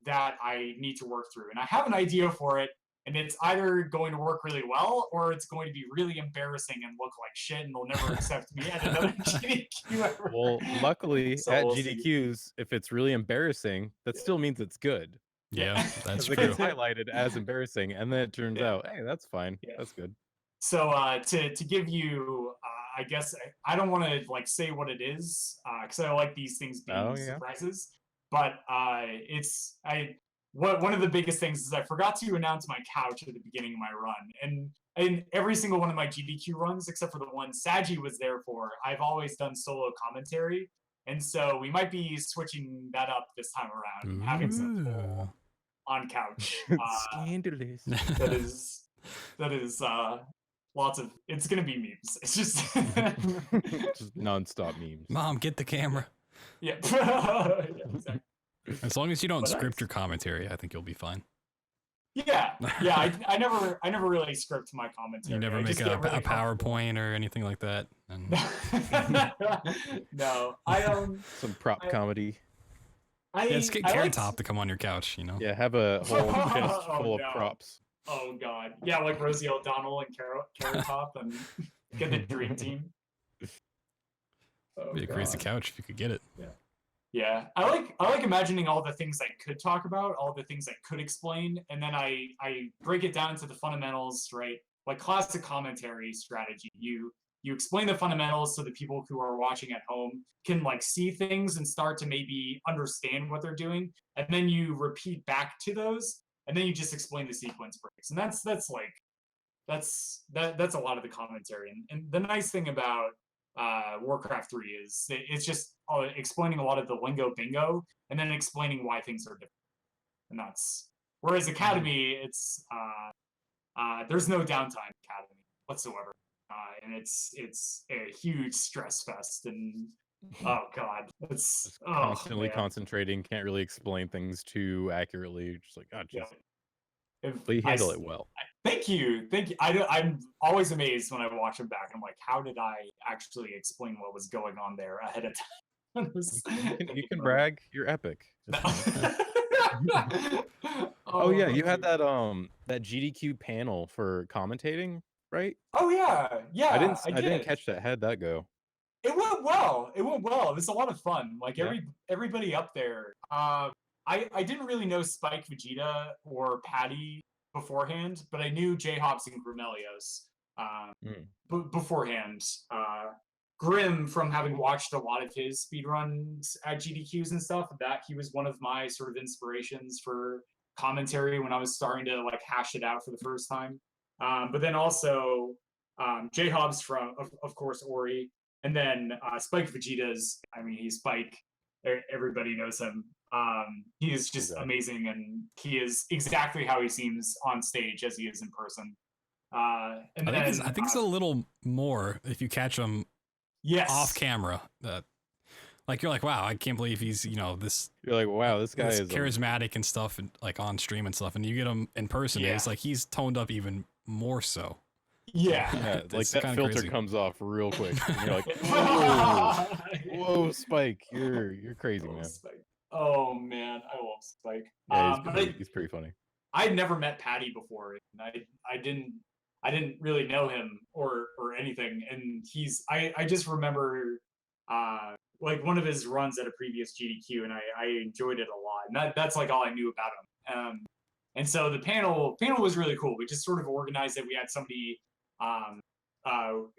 that I need to work through. And I have an idea for it, and it's either going to work really well or it's going to be really embarrassing and look like shit, and they'll never accept me at another GDQ ever. Well, luckily at GDQs, if it's really embarrassing, that still means it's good. Yeah, that's true. It gets highlighted as embarring, and then it turns out, hey, that's fine. Yeah. That's good. So to give you, I guess I don't want to like say what it is because I like these things being surprises. But one of the biggest things is I forgot to announce my couch at the beginning of my run, and every single one of my GDQ runs, except for the one Saji was there for, I've always done solo commentary, and so we might be switching that up this time around, and having some on couch. Scandalous. That is lots of. It's gonna be memes. It's just just nonstop memes. Mom, get the camera. Yeah. Yeah, exactly. As long as you don't script your commentary, I think you'll be fine. Yeah. I never really script my commentary. You never make a PowerPoint or anything like that. And... No, some prop comedy. Let's get Carrot Top to come on your couch. You know. Yeah, have a whole chest full of props. Oh god, yeah, like Rosie O'Donnell and Carrot Top, and get the dream team. Be a crazy couch if you could get it. Yeah. I like imagining all the things I could talk about, all the things I could explain, and then I break it down to the fundamentals, right? Like classic commentary strategy. You explain the fundamentals so the people who are watching at home can like see things and start to maybe understand what they're doing, and then you repeat back to those, and then you just explain the sequence breaks, and that's a lot of the commentary. And the nice thing about Warcraft 3 is. It's just explaining a lot of the lingo bingo and then explaining why things are different. And that's whereas Academy, it's there's no downtime Academy whatsoever, and it's a huge stress fest. And oh god, it's just constantly concentrating, can't really explain things too accurately. Just like, oh, just but you handle it well. Thank you. I'm always amazed when I watch them back. I'm like, how did I actually explain what was going on there ahead of time? You can brag. You're epic. Oh yeah, you had that that GDQ panel for commentating, right? Oh yeah. I didn't catch that. How'd that go? It went well. It was a lot of fun. Like everybody up there. I didn't really know Spike, Vegeta, or Patty beforehand, but I knew J-Hops and Grimelios beforehand. Grim, from having watched a lot of his speedruns at GDQs and stuff, that he was one of my sort of inspirations for commentary when I was starting to like hash it out for the first time. But then also J-Hops from, of course, Ori, and then Spike Vegeta's, I mean, he's Spike. Everybody knows him. He is just amazing, and he is exactly how he seems on stage as he is in person. I think it's a little more if you catch him off camera. Like you're like, wow, I can't believe he's this. You're like, wow, this guy is charismatic and stuff, and like on stream and stuff. And you get him in person, it's like he's toned up even more so. Yeah, like that filter crazy. Comes off real quick. And you're like, whoa, Spike, you're crazy, man. Spike. Oh man, I love Spike. Yeah, he's pretty funny. I'd never met Patty before, and I didn't really know him or anything. And I just remember like one of his runs at a previous GDQ, and I enjoyed it a lot. And that's like all I knew about him. And so the panel was really cool. We just sort of organized it. We had somebody.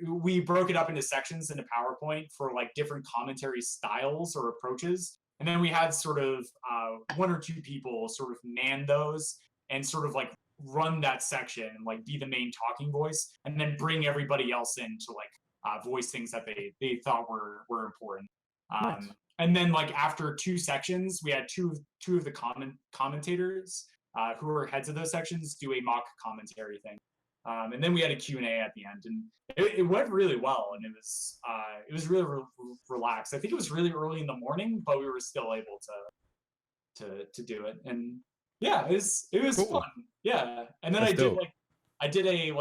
We broke it up into sections in a PowerPoint for like different commentary styles or approaches. And then we had sort of one or two people sort of man those and sort of like run that section and like be the main talking voice, and then bring everybody else in to like voice things that they thought were important. Nice. And then like after two sections, we had two of the commentators who were heads of those sections do a mock commentary thing. And then we had a Q&A at the end, and it went really well, and it was really relaxed. I think it was really early in the morning, but we were still able to do it, and yeah, it was cool. Fun. Yeah, and then that's I did a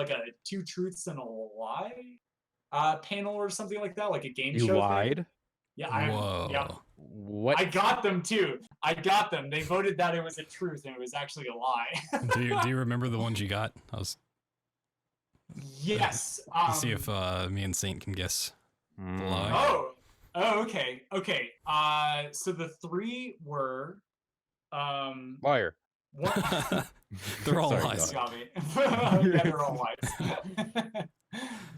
two truths and a lie panel or something like that, like a game show. You lied? Thing. Yeah, Whoa. What? I got them too. They voted that it was a truth, and it was actually a lie. Do you remember the ones you got? Yes. Let's see if me and Saint can guess the lie. Oh, okay. So the three were liar. They're all lies. Yeah, they're all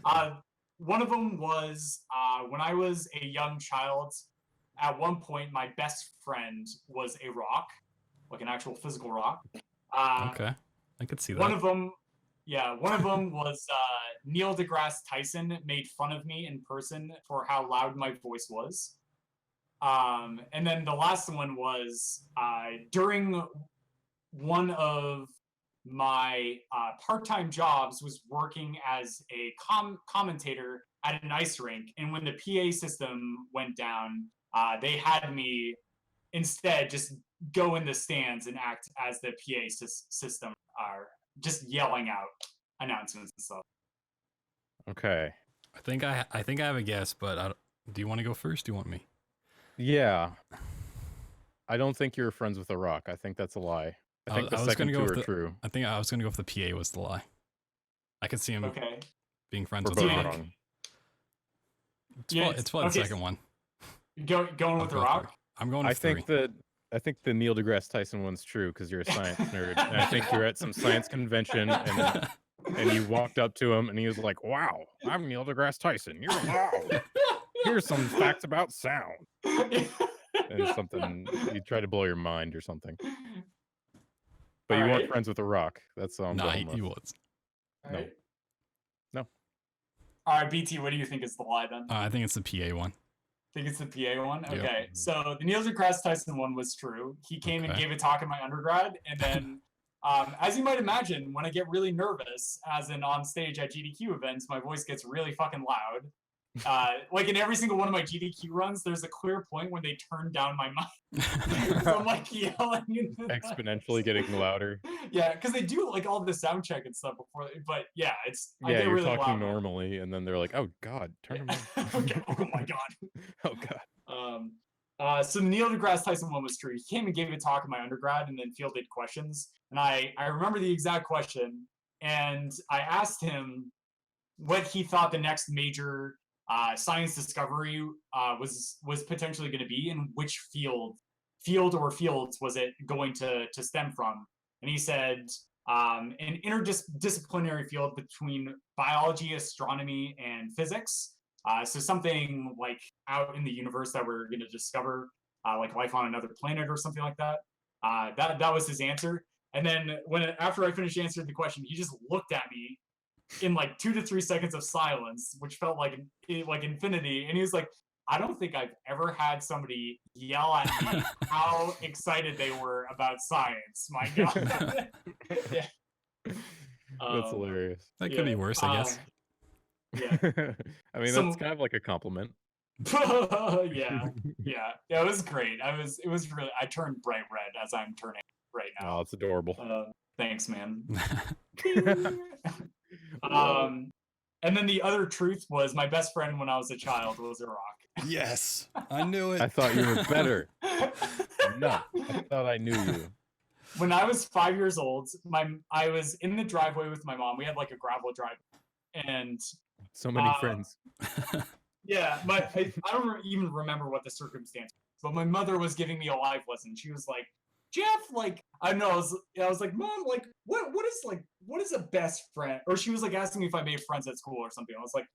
lies. One of them was when I was a young child. At one point, my best friend was a rock, like an actual physical rock. Okay, I could see that. One of them was Neil deGrasse Tyson made fun of me in person for how loud my voice was. And then the last one was during one of my part-time jobs was working as a commentator at an ice rink. And when the PA system went down, they had me instead just go in the stands and act as the PA system, just yelling out announcements and stuff. Okay. I think I have a guess, but do you want to go first? Do you want me? Yeah. I don't think you're friends with a rock. I think that's a lie. I think the second two are true. I think I was going to go with the PA was the lie. I could see him being friends with the rock. Wrong. It's probably the second one. Going with the rock? I'm going with three. I think the Neil deGrasse Tyson one's true because you're a science nerd. And I think you're at some science convention and you walked up to him and he was like, "Wow, I'm Neil deGrasse Tyson. You're loud. Here's some facts about sound." And something, you try to blow your mind or something. But you weren't friends with a rock. That's all I'm going with. He was. No. All right, BT, what do you think is the lie then? I think it's the PA one. Think it's the PA one? Yep. Okay, so the Neil deGrasse Tyson one was true. He came and gave a talk in my undergrad, and then, as you might imagine, when I get really nervous, as in on stage at GDQ events, my voice gets really fucking loud. Like in every single one of my GDQ runs, there's a clear point when they turn down my mic. So I'm like yelling. Exponentially getting louder. Yeah, because they do like all the sound check and stuff before. But yeah, I Yeah, get you're really talking loud. normally, and then they're like, "Oh God, turn them on." Okay. Oh my God. Oh God. So Neil deGrasse Tyson one was true. He came and gave a talk in my undergrad and then fielded questions. And I remember the exact question. And I asked him what he thought the next major science discovery was potentially going to be, and which field or fields was it going to stem from. And he said an interdisciplinary field between biology, astronomy, and physics. So something like out in the universe that we're going to discover, like life on another planet or something like that. That was his answer. And then after I finished answering the question, he just looked at me in like 2 to 3 seconds of silence, which felt like infinity. And he was like, I don't think I've ever had somebody yell at me how excited they were about science. My God. Yeah. That's hilarious. That could be worse, I guess. Yeah. I mean, that's kind of like a compliment. Yeah. It was great. It was really, I turned bright red as I'm turning right now. Oh, it's adorable. Thanks, man. And then the other truth was my best friend when I was a child was a rock. Yes, I knew it. I thought you were better. No, I thought I knew you. When I was 5 years old, I was in the driveway with my mom. We had like a gravel driveway, and so many friends. Yeah, I don't even remember what the circumstance was, but my mother was giving me a life lesson. She was like, Jeff, like, I know, I was like, Mom, like, what is a best friend? Or she was like asking me if I made friends at school or something. I was like,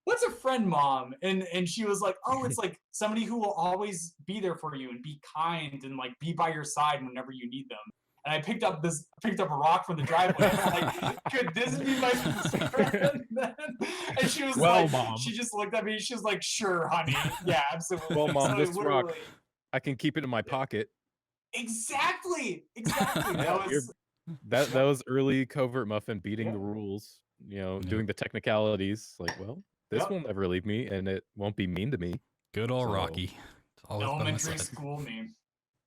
what's a friend, Mom? And she was like, oh, it's like somebody who will always be there for you and be kind and like be by your side whenever you need them. And I picked up a rock from the driveway. I was like, could this be my friend? And she was like, Mom. She just looked at me. She was like, sure, honey. Yeah, absolutely. Well, Mom, so this rock, I can keep it in my pocket. Exactly. That was early CovertMuffin beating the rules, doing the technicalities. Like, well, this won't ever leave me, and it won't be mean to me. Good old Rocky. Elementary school meme.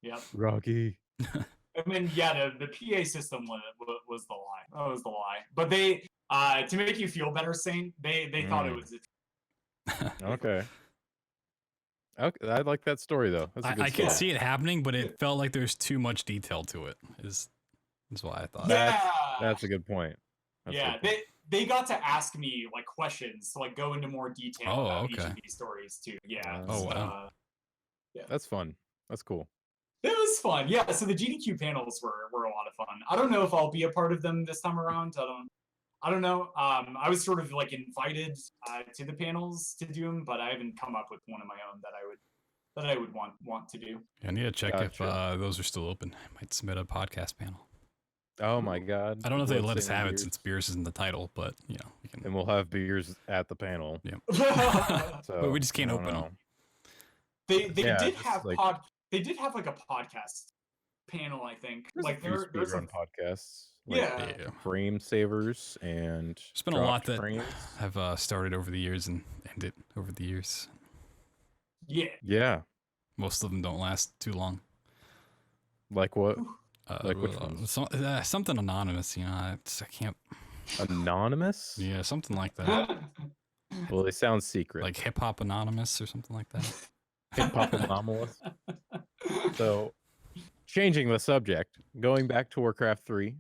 Yep. Rocky. I mean, yeah, the PA system was the lie. That was the lie. But they, to make you feel better, Saint, they thought it was Okay. Okay, I like that story though. I can see it happening, but it felt like there's too much detail to it. Is why I thought. Yeah. That's a good point. They got to ask me like questions to like go into more detail about each of these stories too. Yeah. Wow. Yeah. That's fun. That's cool. It was fun. Yeah. So the GDQ panels were a lot of fun. I don't know if I'll be a part of them this time around. I don't know. I was sort of like invited to the panels to do them, but I haven't come up with one of my own that I would want to do. I need to check if those are still open. I might submit a podcast panel. Oh my God! I don't know if they let us have it since Beers is in the title, but we can. And we'll have Beers at the panel. Yeah. But we just can't open them. They did have like a podcast panel, I think. Like there's some podcasts. Like, frame savers and there's been a lot that have started over the years and ended over the years. Yeah. Most of them don't last too long. Like what? Like which ones? Something anonymous, I can't. Anonymous? Yeah, something like that. Well, they sound secret. Like Hip Hop Anonymous or something like that. Hip Hop Anomalous. So, changing the subject, going back to Warcraft 3,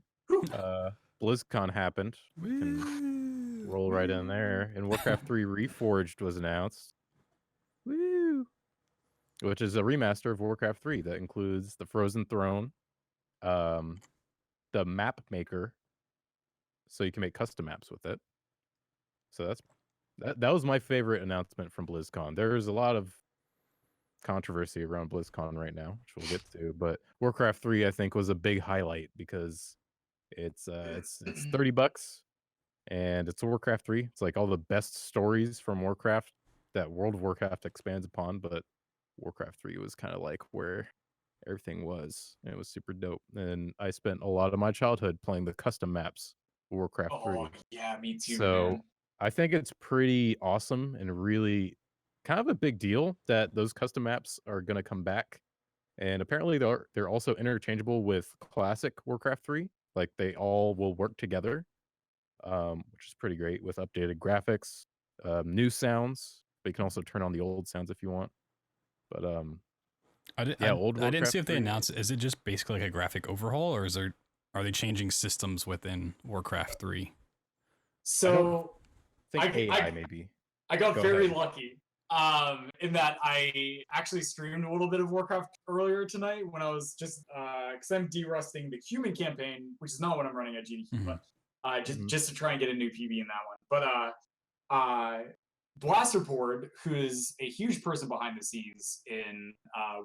BlizzCon happened. Can roll right in there. And Warcraft 3 Reforged was announced. Woo! Which is a remaster of Warcraft 3 that includes the Frozen Throne, the map maker, so you can make custom maps with it. So that was my favorite announcement from BlizzCon. There's a lot of controversy around BlizzCon right now, which we'll get to, but Warcraft 3 I think was a big highlight because it's $30 and it's a Warcraft 3. It's like all the best stories from Warcraft that World of Warcraft expands upon, but Warcraft 3 was kind of like where everything was, and it was super dope. And I spent a lot of my childhood playing the custom maps of Warcraft 3. Oh yeah, me too, So man. I think it's pretty awesome and really kind of a big deal that those custom maps are going to come back. And apparently they're also interchangeable with classic Warcraft 3. Like they all will work together, which is pretty great with updated graphics, new sounds. But you can also turn on the old sounds if you want. But yeah, old I didn't Warcraft see if they 3. announced. Is it just basically like a graphic overhaul, or are they changing systems within Warcraft 3? So I think AI maybe. I got Go very ahead. lucky in that I actually streamed a little bit of Warcraft earlier tonight when I was just because I'm derusting the human campaign, which is not what I'm running at GDQ, but just to try and get a new PB in that one. But Blasterboard, who is a huge person behind the scenes in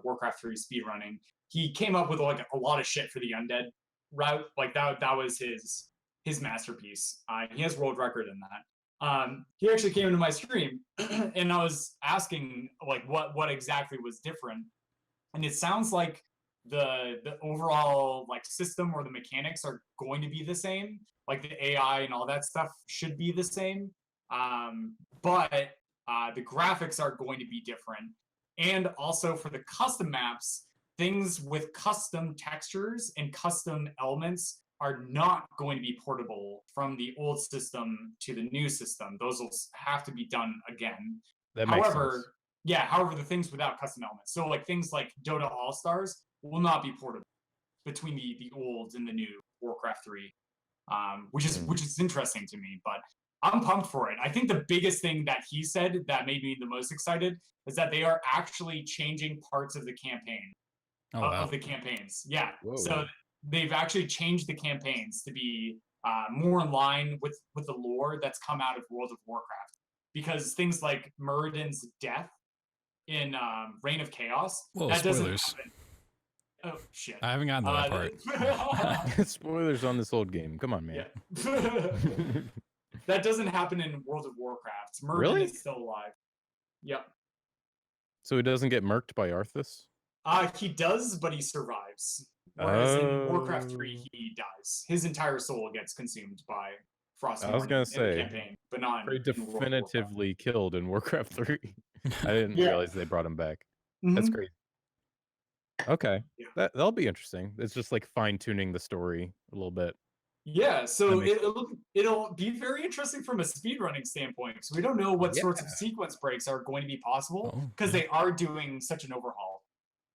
Warcraft 3 speedrunning, he came up with like a lot of shit for the undead route. Like that was his masterpiece. He has world record in that. He actually came into my stream and I was asking like what exactly was different. And it sounds like the overall like system or the mechanics are going to be the same. Like the AI and all that stuff should be the same. But the graphics are going to be different. And also for the custom maps, things with custom textures and custom elements are not going to be portable from the old system to the new system. Those will have to be done again. That makes sense. However, the things without custom elements, so like things like Dota All-Stars will not be portable between the old and the new Warcraft 3, which is interesting to me, but I'm pumped for it. I think the biggest thing that he said that made me the most excited is that they are actually changing parts of the campaign. Of the campaigns. Yeah. Whoa. So they've actually changed the campaigns to be more in line with the lore that's come out of World of Warcraft. Because things like Muradin's death in Reign of Chaos, that spoilers. doesn't happen. Oh, shit. I haven't gotten to that part. Spoilers on this old game. Come on, man. Yeah. That doesn't happen in World of Warcraft. Muradin is still alive. Yep. So he doesn't get murked by Arthas? He does, but he survives. Whereas in Warcraft 3, he dies. His entire soul gets consumed by Frostmourne. I was gonna say, in the campaign, but not pretty definitively killed in Warcraft 3. I didn't realize they brought him back. That's great. Okay, that'll be interesting. It's just like fine tuning the story a little bit. Yeah, so it'll be very interesting from a speedrunning standpoint. So we don't know what sorts of sequence breaks are going to be possible because they are doing such an overhaul.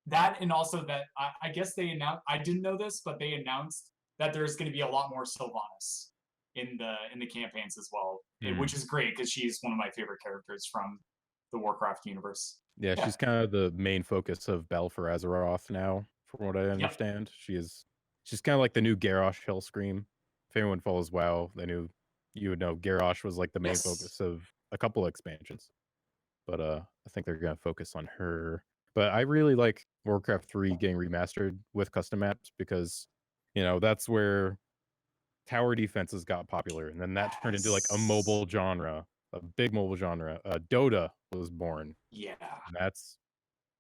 That and also that I guess they announced. I didn't know this, but they announced that there's going to be a lot more Sylvanas in the campaigns as well, which is great because she's one of my favorite characters from the Warcraft universe. Yeah, she's kind of the main focus of Battle for Azeroth now, from what I understand. She's kind of like the new Garrosh Hellscream. If anyone follows WoW, you would know Garrosh was like the main focus of a couple of expansions. But I think they're gonna focus on her. But I really like Warcraft 3 getting remastered with custom maps because, that's where tower defenses got popular, and then that turned into like a mobile genre, a big mobile genre. Dota was born. Yeah. And that's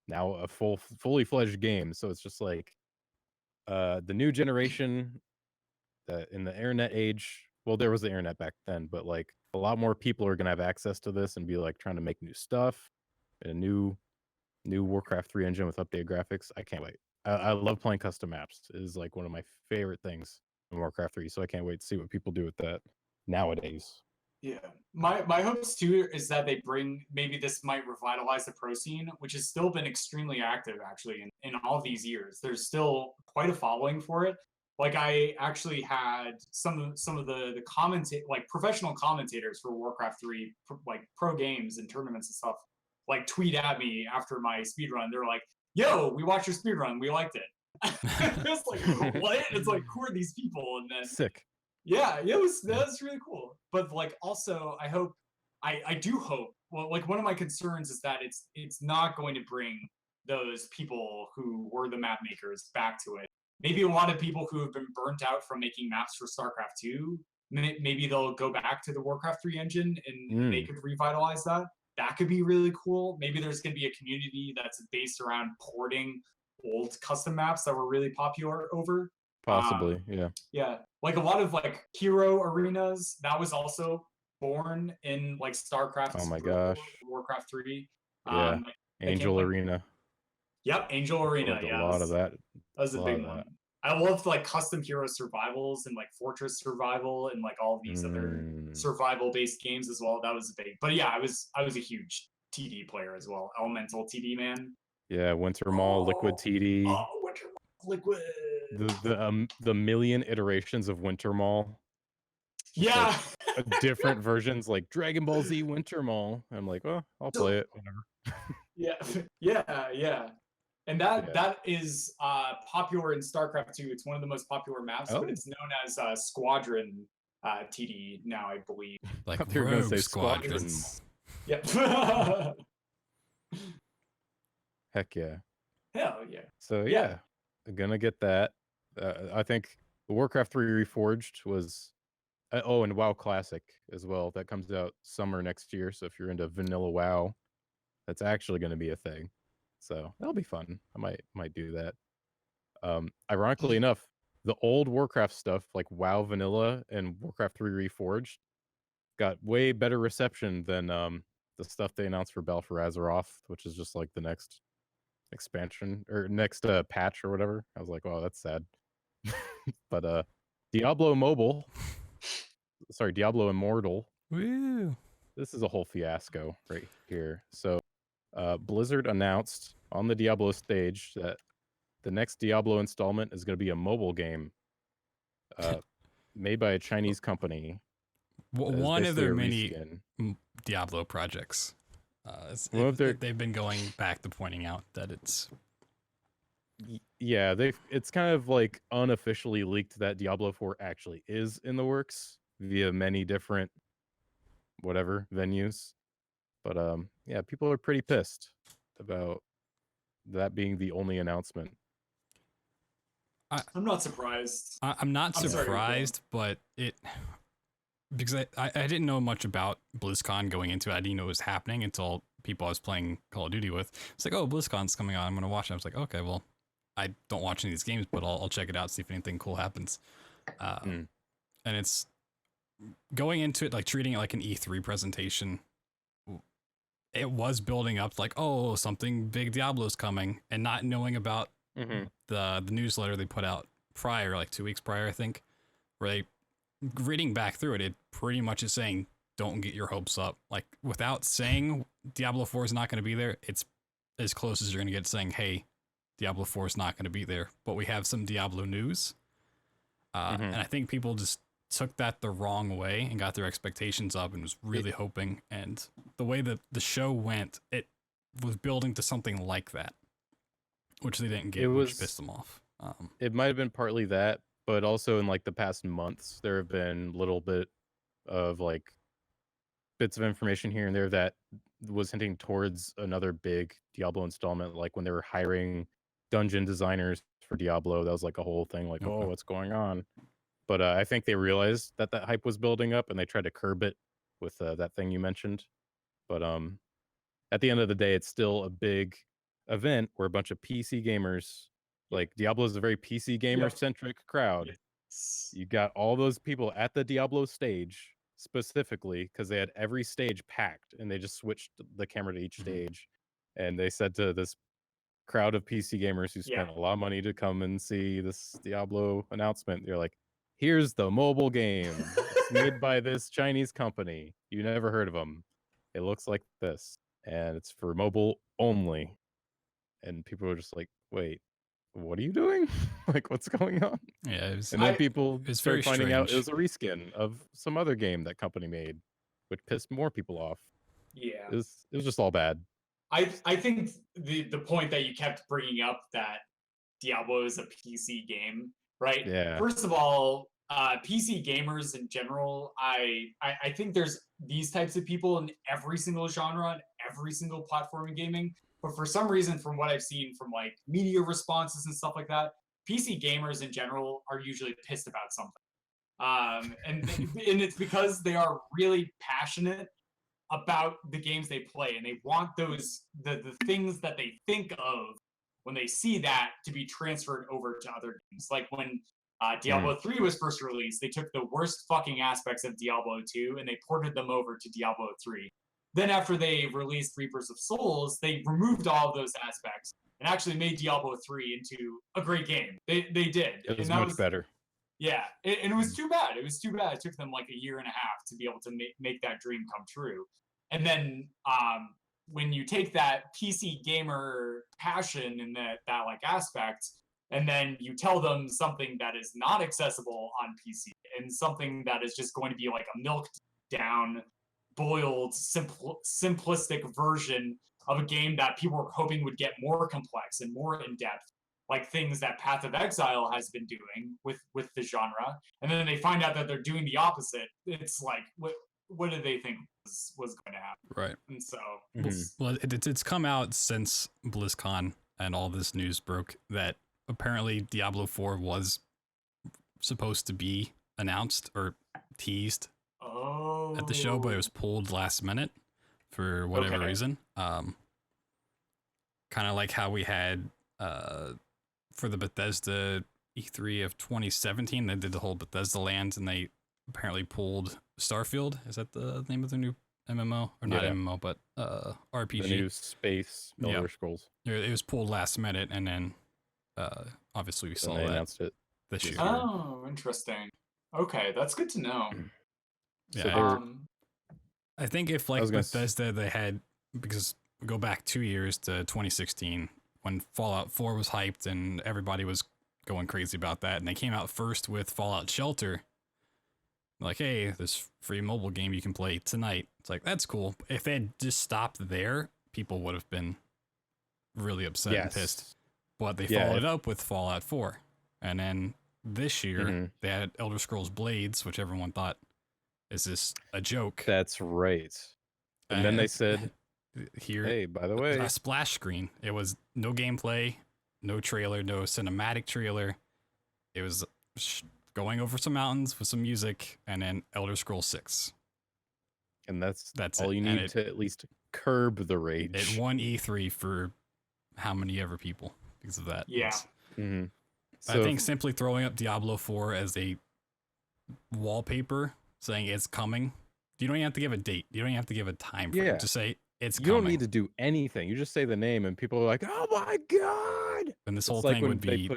now a fully fledged game. So it's just like the new generation in the internet age. Well, there was the internet back then, but like a lot more people are gonna have access to this and be like trying to make new stuff, and a new Warcraft 3 engine with updated graphics. I can't wait. I love playing custom maps. It is like one of my favorite things in Warcraft 3, so I can't wait to see what people do with that nowadays. Yeah, my hopes too is that they maybe this might revitalize the pro scene, which has still been extremely active actually in all these years. There's still quite a following for it. Like I actually had some of the professional commentators for Warcraft 3, like pro games and tournaments and stuff, like tweet at me after my speedrun. They're like, "Yo, we watched your speedrun. We liked it." It's like, what? It's like, who are these people? And then sick. Yeah, that was really cool. But like, also, I do hope. Well, like one of my concerns is that it's not going to bring those people who were the map makers back to it. Maybe a lot of people who have been burnt out from making maps for StarCraft 2 maybe they'll go back to the Warcraft 3 engine and they Mm, could revitalize that. That could be really cool. Maybe there's going to be a community that's based around porting old custom maps that were really popular over. possibly, yeah. Yeah, like a lot of like hero arenas, that was also born in like StarCraft Oh my 4, gosh. Warcraft 3. Yeah. They came Angel like, Arena. yep, Angel Arena, Played a lot of yes. that. That was A a lot big of one. that. I loved like custom hero survivals and like Fortress Survival and like all these other survival based games as well. That was big. But yeah, I was a huge TD player as well. Elemental TD man. Yeah, Winter Mall, Liquid TD. Oh, Winter Liquid. The million iterations of Winter Mall. Yeah. Like, different versions like Dragon Ball Z Winter Mall. I'm like, well, I'll play it, whatever. Yeah. And that is popular in StarCraft 2. It's one of the most popular maps, but it's known as Squadron TD now, I believe. Like They're gonna say Squadron. Yep. Heck yeah. Hell yeah. So yeah, I'm gonna get that. I think the Warcraft 3 Reforged was and WoW Classic as well. That comes out summer next year. So if you're into vanilla WoW, that's actually going to be a thing. So that'll be fun. I might do that. Ironically enough, the old Warcraft stuff like WoW Vanilla and Warcraft 3 Reforged got way better reception than the stuff they announced for Balfour Azeroth, which is just like the next expansion or next patch or whatever. I was like, wow, that's sad. But Diablo Immortal. Woo. This is a whole fiasco right here. So Blizzard announced on the Diablo stage that the next Diablo installment is going to be a mobile game made by a Chinese company. One of their many Diablo projects. They've been going back to pointing out that it's... Yeah, it's kind of like unofficially leaked that Diablo 4 actually is in the works via many different whatever venues. But yeah, people are pretty pissed about that being the only announcement. I'm not surprised. I'm not surprised, but because I didn't know much about BlizzCon going into it. I didn't know it was happening until people I was playing Call of Duty with. It's like, oh, BlizzCon's coming on. I'm going to watch it. I was like, okay, well, I don't watch any of these games, but I'll check it out, see if anything cool happens. And it's going into it, like treating it like an E3 presentation. It was building up like, oh, something big Diablo's coming, and not knowing about the newsletter they put out prior, like 2 weeks prior, I think, where they, reading back through it, it pretty much is saying, don't get your hopes up. Like, without saying Diablo 4 is not going to be there, it's as close as you're going to get saying, hey, Diablo 4 is not going to be there, but we have some Diablo news. And I think people just took that the wrong way and got their expectations up and was really hoping. And the way that the show went, it was building to something like that, which they didn't get, which pissed them off. It might have been partly that, but also in like the past months, there have been little bit of like bits of information here and there that was hinting towards another big Diablo installment, like when they were hiring dungeon designers for Diablo. That was like a whole thing, like, oh, what's going on? But I think they realized that hype was building up, and they tried to curb it with that thing you mentioned. But at the end of the day, it's still a big event where a bunch of PC gamers, like Diablo is a very PC gamer-centric crowd. You got all those people at the Diablo stage specifically because they had every stage packed, and they just switched the camera to each stage. And they said to this crowd of PC gamers who spent a lot of money to come and see this Diablo announcement, they're like, here's the mobile game. It's made by this Chinese company. You never heard of them. It looks like this, and it's for mobile only. And people are just like, wait, what are you doing? Like, what's going on? Yeah, and then people started finding out it was a reskin of some other game that company made, which pissed more people off. Yeah, it was just all bad. I think the point that you kept bringing up, that Diablo is a PC game, right? Yeah. First of all, PC gamers in general, I think there's these types of people in every single genre and every single platform in gaming. But for some reason, from what I've seen from like media responses and stuff like that, PC gamers in general are usually pissed about something. And it's because they are really passionate about the games they play, and they want those the things that they think of when they see that to be transferred over to other games. Like when Diablo 3 was first released, they took the worst fucking aspects of Diablo 2 and they ported them over to Diablo 3. Then after they released Reapers of Souls, they removed all of those aspects and actually made Diablo 3 into a great game. They did. It was and that much better. Yeah, and it was too bad. It was too bad. It took them like a year and a half to be able to make that dream come true. And then when you take that PC gamer passion and that like aspect, and then you tell them something that is not accessible on PC and something that is just going to be like a milked down, boiled, simplistic version of a game that people were hoping would get more complex and more in depth, like things that Path of Exile has been doing with the genre, and then they find out that they're doing the opposite. It's like, what did they think was going to happen? Right. And so, well, it's come out since BlizzCon and all this news broke that apparently Diablo 4 was supposed to be announced or teased at the show, but it was pulled last minute for whatever reason. Kind of like how we had for the Bethesda E3 of 2017, they did the whole Bethesda lands and they apparently pulled Starfield. Is that the name of the new MMO? Or not MMO, but RPG. The new space Elder Scrolls. It was pulled last minute, and then obviously we saw they that announced it this year. Oh, interesting. Okay, that's good to know. Yeah, so I think if like Bethesda, they had, because we go back 2 years to 2016 when Fallout 4 was hyped and everybody was going crazy about that, and they came out first with Fallout Shelter. Like, hey, this free mobile game you can play tonight. It's like, that's cool. If they had just stopped there, people would have been really upset and pissed. But they followed it up with Fallout 4. And then this year, they had Elder Scrolls Blades, which everyone thought, is this a joke? That's right. And then they said, here, hey, by the way, a splash screen. It was no gameplay, no trailer, no cinematic trailer. It was going over some mountains with some music, and then Elder Scrolls 6. And that's all you need to at least curb the rage. It won E3 for how many ever people because of that. Yeah. I think simply throwing up Diablo 4 as a wallpaper saying it's coming, you don't even have to give a date. You don't even have to give a time frame. Just say it's coming. You don't need to do anything. You just say the name and people are like, oh my God. And this whole thing would be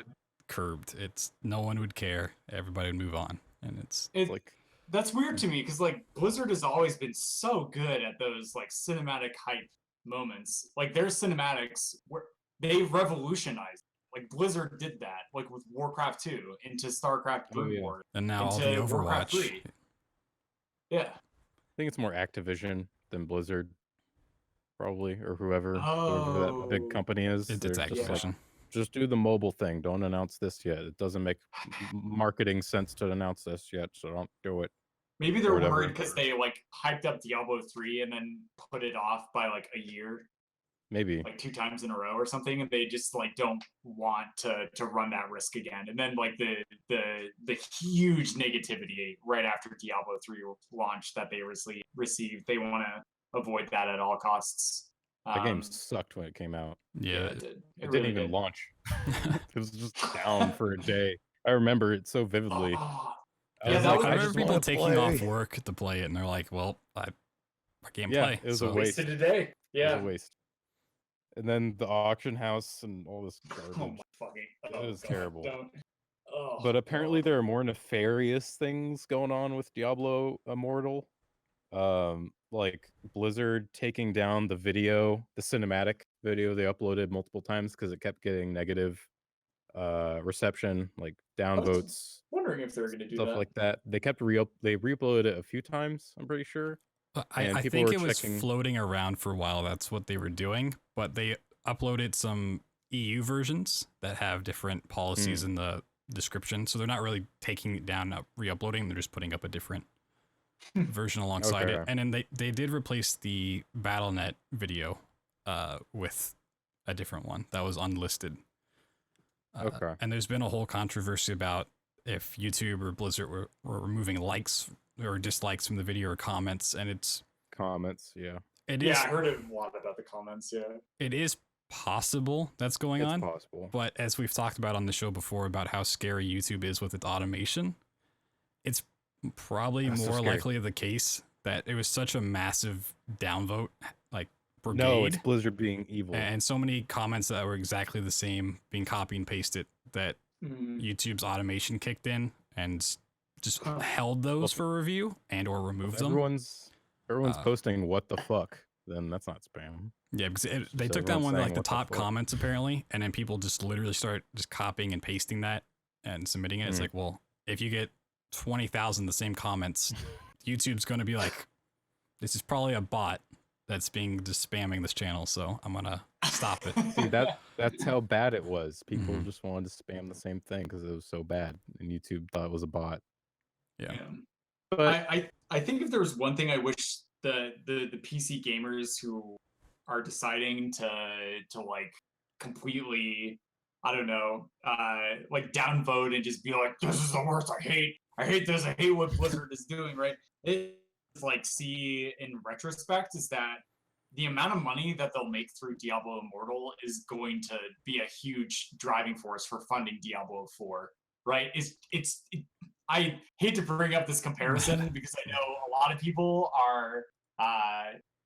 curbed. No one would care. Everybody would move on. And it's like, that's weird to me because like Blizzard has always been so good at those like cinematic hype moments. Like their cinematics they revolutionized. Like Blizzard did that, like with Warcraft 2 into StarCraft Brood War, and now all the Overwatch. Yeah, I think it's more Activision than Blizzard, probably, or whoever that big company is. It's Activision. Just do the mobile thing. Don't announce this yet. It doesn't make marketing sense to announce this yet, so don't do it. Maybe they're worried because they like hyped up Diablo 3 and then put it off by like a year. Maybe like 2 times in a row or something, and they just like don't want to run that risk again. And then like the huge negativity right after Diablo 3 launch that they received, they want to avoid that at all costs. The game sucked when it came out. Yeah, it did. It didn't even launch. It was just down for a day. I remember it so vividly. I remember people taking off work to play it, and they're like, "Well, I can't play." It was a waste. Wasted a day. Yeah, it was a waste. And then the auction house and all this garbage. It was terrible. But apparently there are more nefarious things going on with Diablo Immortal. Like Blizzard taking down the cinematic video they uploaded multiple times because it kept getting negative reception, like downvotes. Wondering if they're going to do stuff like that. They kept they re-uploaded it a few times, I'm pretty sure. I think it was floating around for a while. That's what they were doing, but they uploaded some EU versions that have different policies in the description, so they're not really taking it down, not re-uploading. They're just putting up a different version alongside it. And then they did replace the BattleNet video with a different one that was unlisted. And there's been a whole controversy about if YouTube or Blizzard were removing likes or dislikes from the video or comments, and comments, yeah. I heard a lot about the comments, yeah. It is possible that's going on. It's possible. But as we've talked about on the show before about how scary YouTube is with its automation, it's probably more likely the case that it was such a massive downvote, like brigade. No, it's Blizzard being evil. And so many comments that were exactly the same being copy and pasted that YouTube's automation kicked in and just held those for review and or removed them. Everyone's posting what the fuck, then that's not spam. Yeah, because they took down one of like the top comments apparently, and then people just literally start just copying and pasting that and submitting it. It's like, well, if you get 20,000 the same comments, YouTube's going to be like, this is probably a bot that's being just spamming this channel, so I'm gonna stop it. See, that's how bad it was. People just wanted to spam the same thing because it was so bad, and YouTube thought it was a bot. Yeah. But I think if there was one thing I wish the PC gamers who are deciding to like completely, I don't know, like downvote and just be like, this is the worst, I hate this, I hate what Blizzard is doing, right? It's like see in retrospect is that the amount of money that they'll make through Diablo Immortal is going to be a huge driving force for funding Diablo 4, right? I hate to bring up this comparison because I know a lot of people are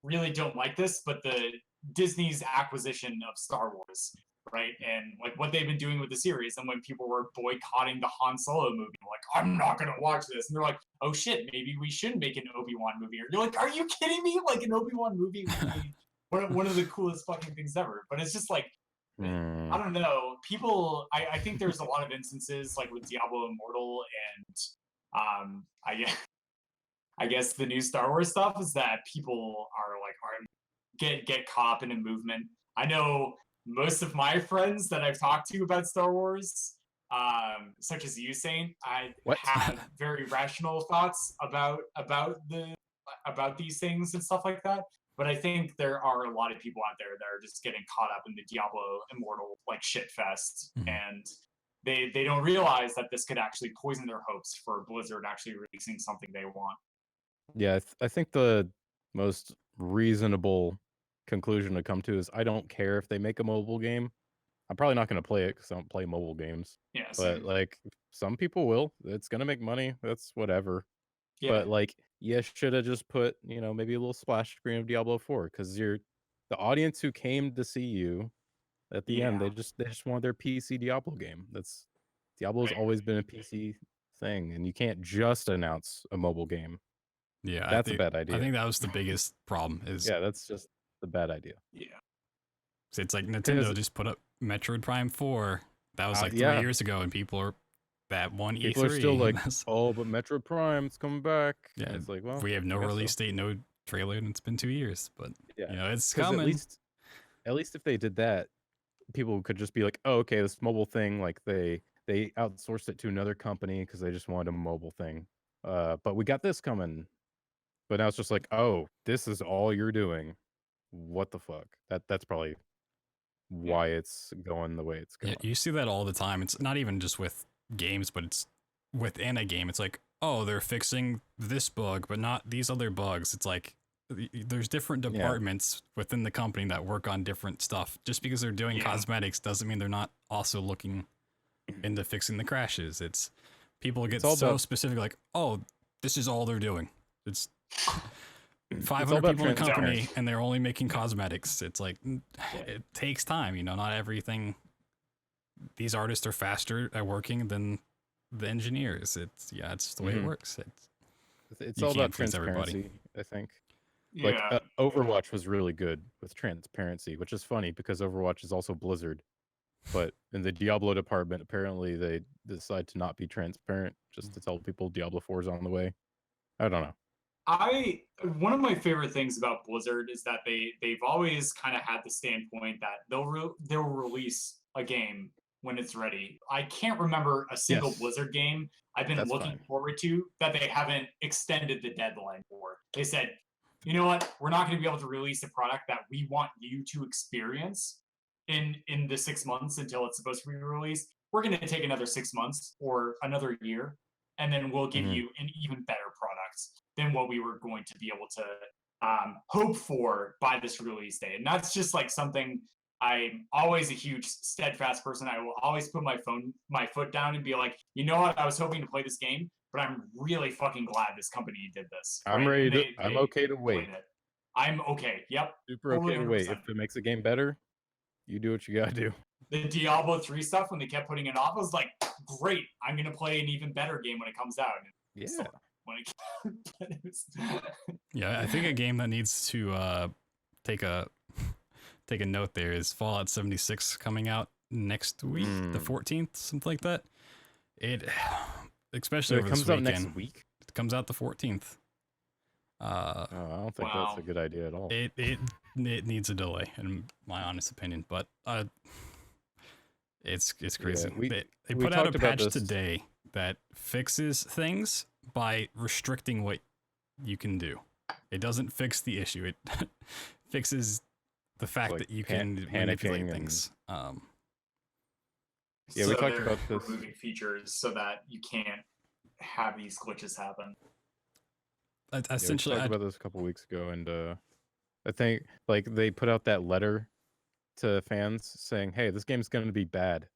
really don't like this, but the Disney's acquisition of Star Wars, right? And like what they've been doing with the series, and when people were boycotting the Han Solo movie, like, I'm not gonna watch this, and they're like, oh shit, maybe we should make an Obi-Wan movie. Or you're like, are you kidding me? Like an Obi-Wan movie would be one of the coolest fucking things ever. But it's just like, I don't know. People, I think there's a lot of instances like with Diablo Immortal and I guess the new Star Wars stuff is that people are like get caught up in a movement. I know most of my friends that I've talked to about Star Wars, such as you, Saint, I have very rational thoughts about these things and stuff like that. But I think there are a lot of people out there that are just getting caught up in the Diablo Immortal like shit fest, and they don't realize that this could actually poison their hopes for Blizzard actually releasing something they want. Yeah, I think the most reasonable conclusion to come to is I don't care if they make a mobile game. I'm probably not going to play it because I don't play mobile games. Yeah, but like some people will. It's going to make money. That's whatever. Yeah. But like, you should have just put, maybe a little splash screen of Diablo 4 because the audience who came to see you at the end, they just want their PC Diablo game. Diablo's always been a PC thing, and you can't just announce a mobile game. Yeah, that's a bad idea. I think that was the biggest problem. That's just the bad idea. Yeah, it's like Nintendo just put up Metroid Prime 4. That was like 3 years ago, and people are that one E3. People are still like, oh, but Metroid Prime's coming back. Yeah, it's like, well, we have no release date, no trailer, and it's been 2 years. But it's coming. At least if they did that, people could just be like, oh, okay, this mobile thing, like they outsourced it to another company because they just wanted a mobile thing. But we got this coming. But now it's just like, oh, this is all you're doing. What the fuck? That's probably why it's going the way it's going. Yeah, you see that all the time. It's not even just with games, but it's within a game. It's like, oh, they're fixing this bug, but not these other bugs. It's like there's different departments within the company that work on different stuff. Just because they're doing cosmetics doesn't mean they're not also looking into fixing the crashes. It's people get so specific, like, oh, this is all they're doing. It's 500 people in the company and they're only making cosmetics. It's like, it takes time, not everything. These artists are faster at working than the engineers. It's just the way it works. It's all about transparency, I think. Like Overwatch was really good with transparency, which is funny because Overwatch is also Blizzard. But in the Diablo department, apparently they decide to not be transparent, just to tell people Diablo 4 is on the way. I don't know. One of my favorite things about Blizzard is that they've always kind of had the standpoint that they'll release a game when it's ready. I can't remember a single Blizzard game I've been looking forward to that they haven't extended the deadline for. They said, you know what, we're not going to be able to release a product that we want you to experience in the 6 months until it's supposed to be released. we're going to take another 6 months or another year, and then we'll give you an even better product than what we were going to be able to hope for by this release date. And that's just like something I'm always a huge steadfast person. I will always put my foot down and be like, you know what? I was hoping to play this game, but I'm really fucking glad this company did this. I'm ready to. I'm okay to wait. I'm okay. Yep. Super okay to wait. If it makes the game better, you do what you gotta do. The Diablo 3 stuff, when they kept putting it off, I was like, great. I'm gonna play an even better game when it comes out. Yeah. So, yeah, I think a game that needs to take a note there is Fallout 76 coming out next week, the 14th, something like that. Especially over this weekend. Next week. It comes out the 14th. I don't think that's a good idea at all. It needs a delay, in my honest opinion, but it's crazy. Yeah, they put out a patch today that fixes things by restricting what you can do. It doesn't fix the issue. It fixes the fact that you can manipulate things. Yeah, we talked about this. Removing features so that you can't have these glitches happen. Essentially, we talked about this a couple weeks ago, and I think like they put out that letter to fans saying, "Hey, this game's going to be bad."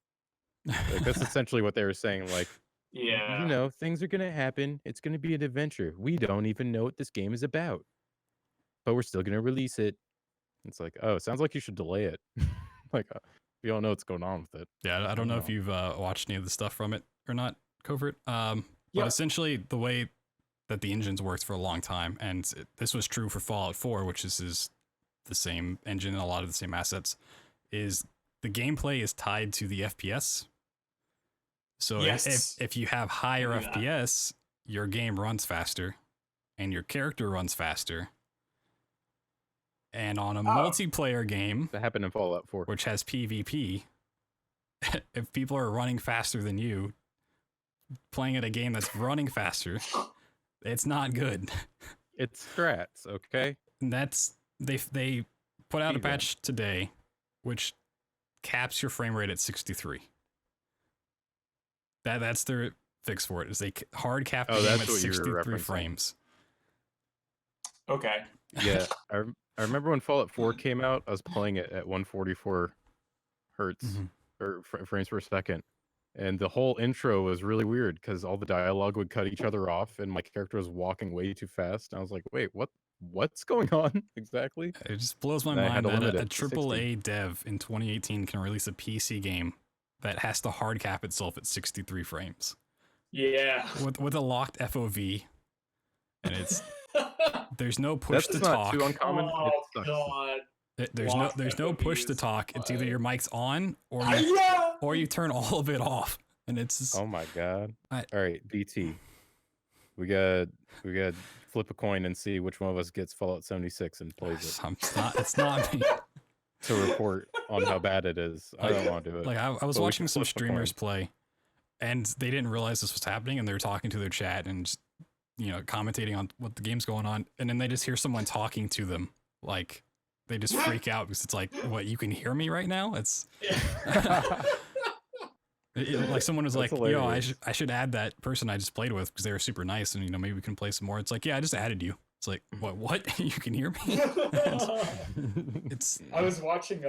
Like, that's essentially what they were saying. Like, yeah, you know, things are going to happen. It's going to be an adventure. We don't even know what this game is about, but we're still going to release it. It's like, oh, it sounds like you should delay it. Like, we all know what's going on with it. Yeah, I don't know if you've watched any of the stuff from it or not, Covert. But essentially, the way that the engines worked for a long time, and this was true for Fallout 4, which is the same engine and a lot of the same assets, is the gameplay is tied to the FPS. So if you have higher FPS, your game runs faster, and your character runs faster. And on a multiplayer game, that happened in Fallout 4, which has PvP, if people are running faster than you, playing at a game that's running faster, it's not good. It's strats, okay? And that's they put out a patch today, which caps your frame rate at 63. That's their fix for it. Is they hard cap the game at 63 frames. Okay. Yeah, I remember when Fallout 4 came out, I was playing it at 144 hertz or frames per second. And the whole intro was really weird because all the dialogue would cut each other off and my character was walking way too fast. And I was like, wait, what's going on exactly? It just blows my mind that a AAA dev in 2018 can release a PC game that has to hard cap itself at 63 frames. Yeah. With a locked FOV. And it's there's no push to talk. That's not too uncommon. Oh, God. There's no push to talk. It's either your mic's on or you turn all of it off, and it's just, oh my God. All right, BT, we got flip a coin and see which one of us gets Fallout 76 and plays it. It's not me to report on how bad it is. I don't want to do it. Like I was watching some streamers play, and they didn't realize this was happening, and they were talking to their chat and just, commentating on what the game's going on, and then they just hear someone talking to them, like they just freak out because it's like, what, you can hear me right now? It's like someone was like, yo, I should add that person I just played with because they were super nice, and maybe we can play some more. It's like, yeah, I just added you. It's like, what? You can hear me? I was watching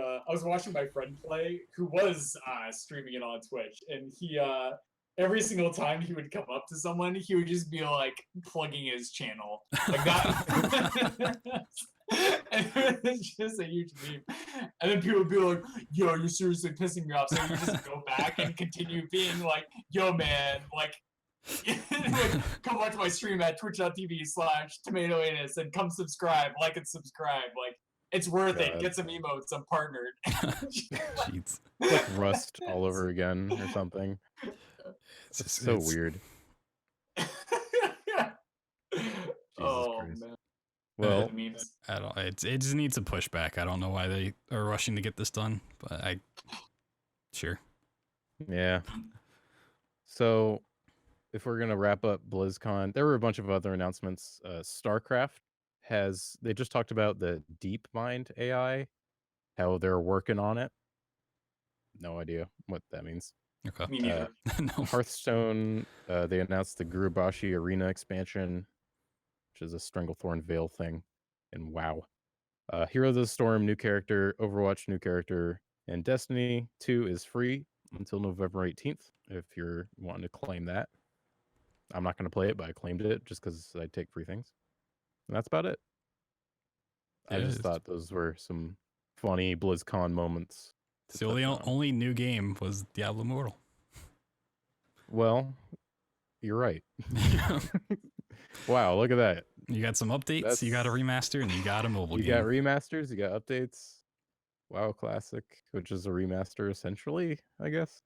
my friend play who was streaming it on Twitch, and he every single time he would come up to someone, he would just be like plugging his channel like that. And it's just a huge meme. And then people would be like, yo, you're seriously pissing me off. So you just go back and continue being like, yo, man, like, come watch my stream at twitch.tv/tomatoanus and come subscribe, like and subscribe. Like, it's worth it. Get some emotes. I'm partnered. Jeez. Like Rust all over again or something. It's so weird. Oh, man. Well, I don't. It just needs a pushback. I don't know why they are rushing to get this done, but sure. Yeah. So, if we're gonna wrap up BlizzCon, there were a bunch of other announcements. StarCraft they just talked about the DeepMind AI, how they're working on it. No idea what that means. Okay. Me neither. No. Hearthstone, they announced the Gurubashi Arena expansion, which is a Stranglethorn Veil thing, and WoW. Heroes of the Storm, new character, Overwatch, new character, and Destiny 2 is free until November 18th if you're wanting to claim that. I'm not going to play it, but I claimed it just because I take free things. And that's about it. I Yeah, just thought those were some funny BlizzCon moments. So the only new game was Diablo Immortal. Well, you're right. Wow, look at that. You got some updates, you got a remaster, and you got a mobile game. You got remasters, you got updates. WoW Classic, which is a remaster essentially, I guess.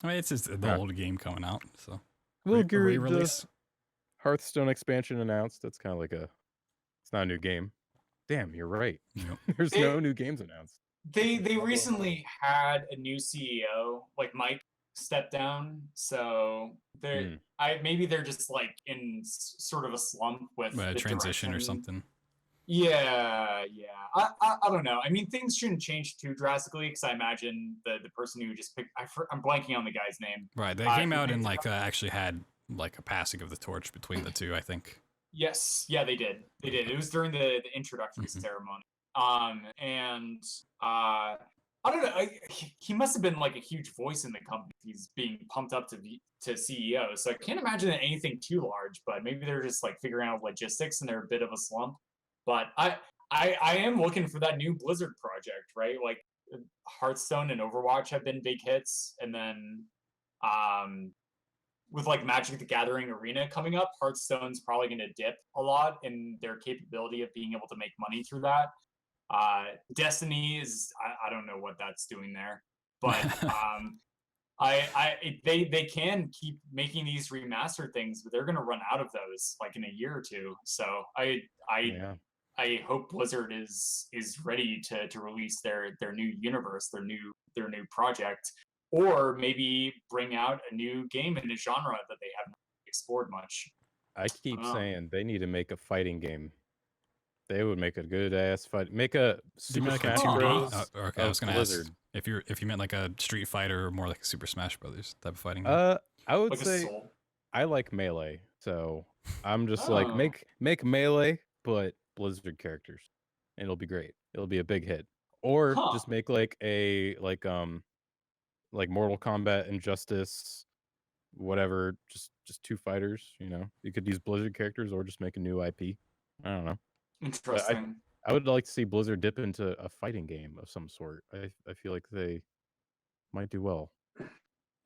I mean, it's just the old game coming out, so. We'll re-release. Hearthstone expansion announced. That's kind of like it's not a new game. Damn, you're right. Yep. There's no new games announced. They recently had a new CEO, like Mike stepped down, so maybe they're just like in sort of a slump with the transition direction. or something. Yeah. I don't know. I mean, things shouldn't change too drastically because I imagine the person who just picked. I'm blanking on the guy's name. Right, they came out and like actually had like a passing of the torch between the two, I think. Yes, yeah, they did. It was during the introductory ceremony. And I don't know. He must have been like a huge voice in the company. He's being pumped up to CEO. So I can't imagine anything too large. But maybe they're just like figuring out logistics and they're a bit of a slump. But I am looking for that new Blizzard project, right? Like Hearthstone and Overwatch have been big hits, and then with like Magic the Gathering Arena coming up, Hearthstone's probably going to dip a lot in their capability of being able to make money through that. Destiny is I don't know what that's doing there, but they can keep making these remastered things, but they're going to run out of those like in a year or two. So I hope Blizzard is ready to release their new universe, their new project, or maybe bring out a new game in a genre that they haven't explored much. I keep saying they need to make a fighting game. They would make a good ass fight. Make a Super Smash Bros. Okay, I was gonna ask if you meant like a Street Fighter or more like a Super Smash Brothers type of fighting game. I would like say I like Melee, so I'm just like make Melee, but Blizzard characters, and it'll be great. It'll be a big hit. Or just make like a like Mortal Kombat, Injustice, whatever. Just two fighters. You know, you could use Blizzard characters, or just make a new IP. I don't know. Interesting. I would like to see Blizzard dip into a fighting game of some sort. I feel like they might do well.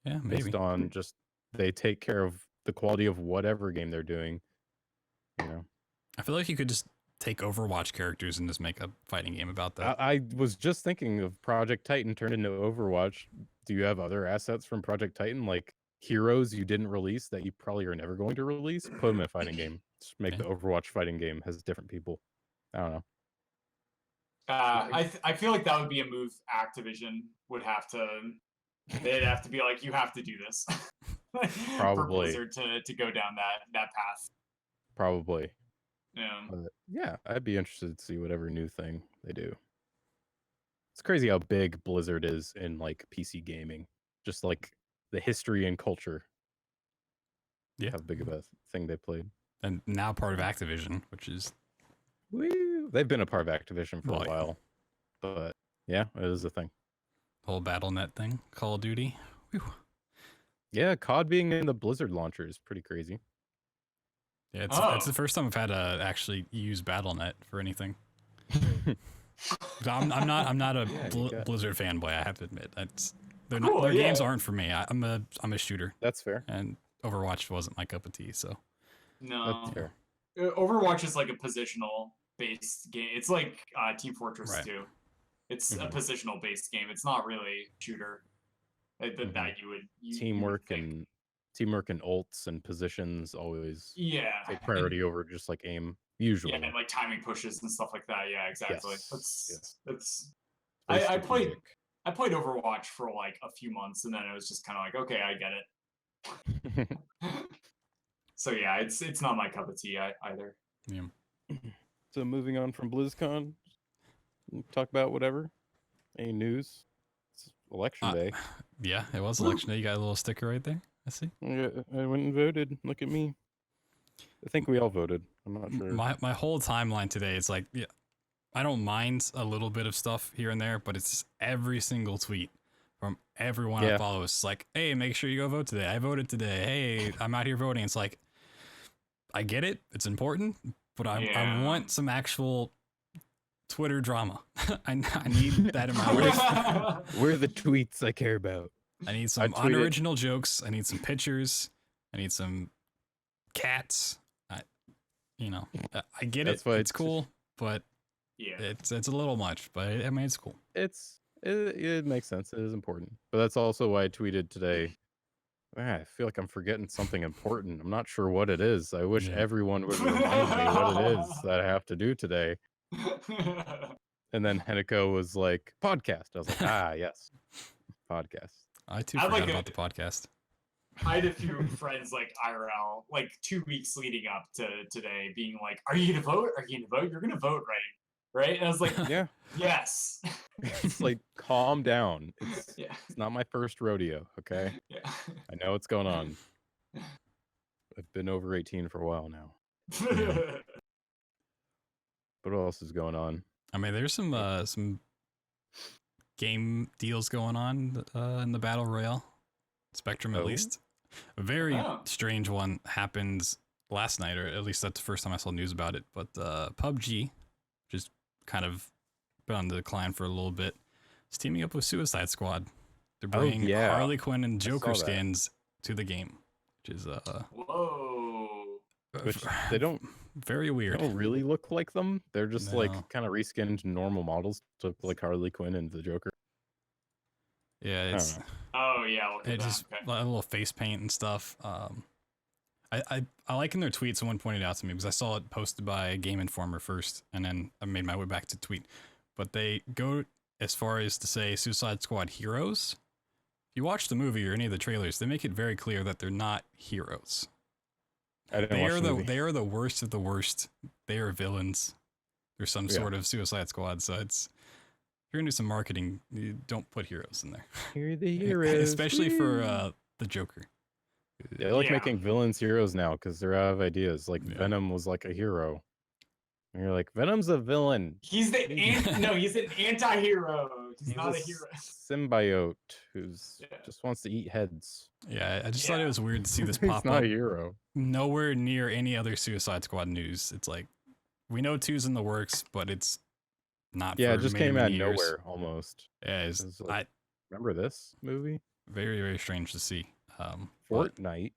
Yeah, maybe. Based on just they take care of the quality of whatever game they're doing. You know, I feel like you could just take Overwatch characters and just make a fighting game about that. I was just thinking of Project Titan turned into Overwatch. Do you have other assets from Project Titan, like heroes you didn't release that you probably are never going to release? Put them in a fighting game. Just make the Overwatch fighting game has different people. I don't know. I feel like that would be a move Activision would have to. They'd have to be like, you have to do this. Probably for Blizzard to go down that path. Probably. Yeah. But yeah, I'd be interested to see whatever new thing they do. It's crazy how big Blizzard is in like PC gaming, just like the history and culture. Yeah, how big of a thing they played, and now part of Activision, which is. Woo! They've been a part of Activision for a while, but yeah, it is a thing. Whole BattleNet thing, Call of Duty. Whew. Yeah, COD being in the Blizzard launcher is pretty crazy. Yeah, it's the first time I've had to actually use BattleNet for anything. I'm not a Blizzard fanboy. I have to admit, their games aren't for me. I'm a shooter. That's fair. And Overwatch wasn't my cup of tea, so. No. That's fair. Overwatch is like a positional based game. It's like Team Fortress 2. It's a positional based game. It's not really shooter. That you would teamwork and ults and positions always take priority over just like aim usually. Yeah, and like timing pushes and stuff like that. Yeah, exactly. Yes. I played Overwatch for like a few months and then it was just kind of like, okay, I get it. So yeah, it's not my cup of tea either. Yeah. So moving on from BlizzCon, talk about whatever. Any news? election day. Yeah, it was election day. You got a little sticker right there. I see. Yeah, I went and voted. Look at me. I think we all voted. I'm not sure. My whole timeline today is like, yeah, I don't mind a little bit of stuff here and there, but it's every single tweet from everyone I follow. It's like, hey, make sure you go vote today. I voted today. Hey, I'm out here voting. It's like, I get it. It's important, but I want some actual Twitter drama. I need that in my life. Where are the tweets I care about? I need some unoriginal jokes. I need some pictures. I need some cats. I get it. It's cool, but it's a little much. But I mean, it's cool. It makes sense. It is important. But that's also why I tweeted today. I feel like I'm forgetting something important. I'm not sure what it is. I wish everyone would remind me what it is that I have to do today. And then Heniko was like, podcast. I was like, yes, podcast. I too forgot about the podcast. I had a few friends like IRL, like 2 weeks leading up to today, being like, "Are you gonna vote? Are you gonna vote? You're gonna vote, right?" And I was like, "Yeah, yes." It's like, calm down. It's not my first rodeo, okay? Yeah. I know what's going on. I've been over 18 for a while now. What else is going on? I mean, there's some game deals going on in the Battle Royale. Spectrum, at least. A very strange one happened last night, or at least that's the first time I saw news about it. But PUBG, just kind of been on the decline for a little bit, is teaming up with Suicide Squad. They're bringing Harley Quinn and Joker skins to the game, which is whoa. Which they don't very weird. They don't really look like them. They're just like kind of reskinned normal models to look like Harley Quinn and the Joker. Yeah, it's just a little face paint and stuff. I like in their tweet, someone pointed out to me because I saw it posted by Game Informer first, and then I made my way back to tweet. But they go as far as to say Suicide Squad heroes. If you watch the movie or any of the trailers, they make it very clear that they're not heroes. They are the worst of the worst. They are villains. There's some sort of Suicide Squad, so it's. If you're gonna do some marketing, you don't put heroes in there. You're the heroes, especially for the Joker. They like making villains heroes now because they're out of ideas. Like Venom was like a hero, and you're like, Venom's a villain. He's he's an anti-hero. He's not a hero. Symbiote who's just wants to eat heads. Yeah, I just thought it was weird to see this pop up. He's not a hero. Nowhere near any other Suicide Squad news. It's like we know 2's in the works, but it's not. Yeah, it just came out of nowhere almost. Yeah, like, remember this movie? Very, very strange to see. Fortnite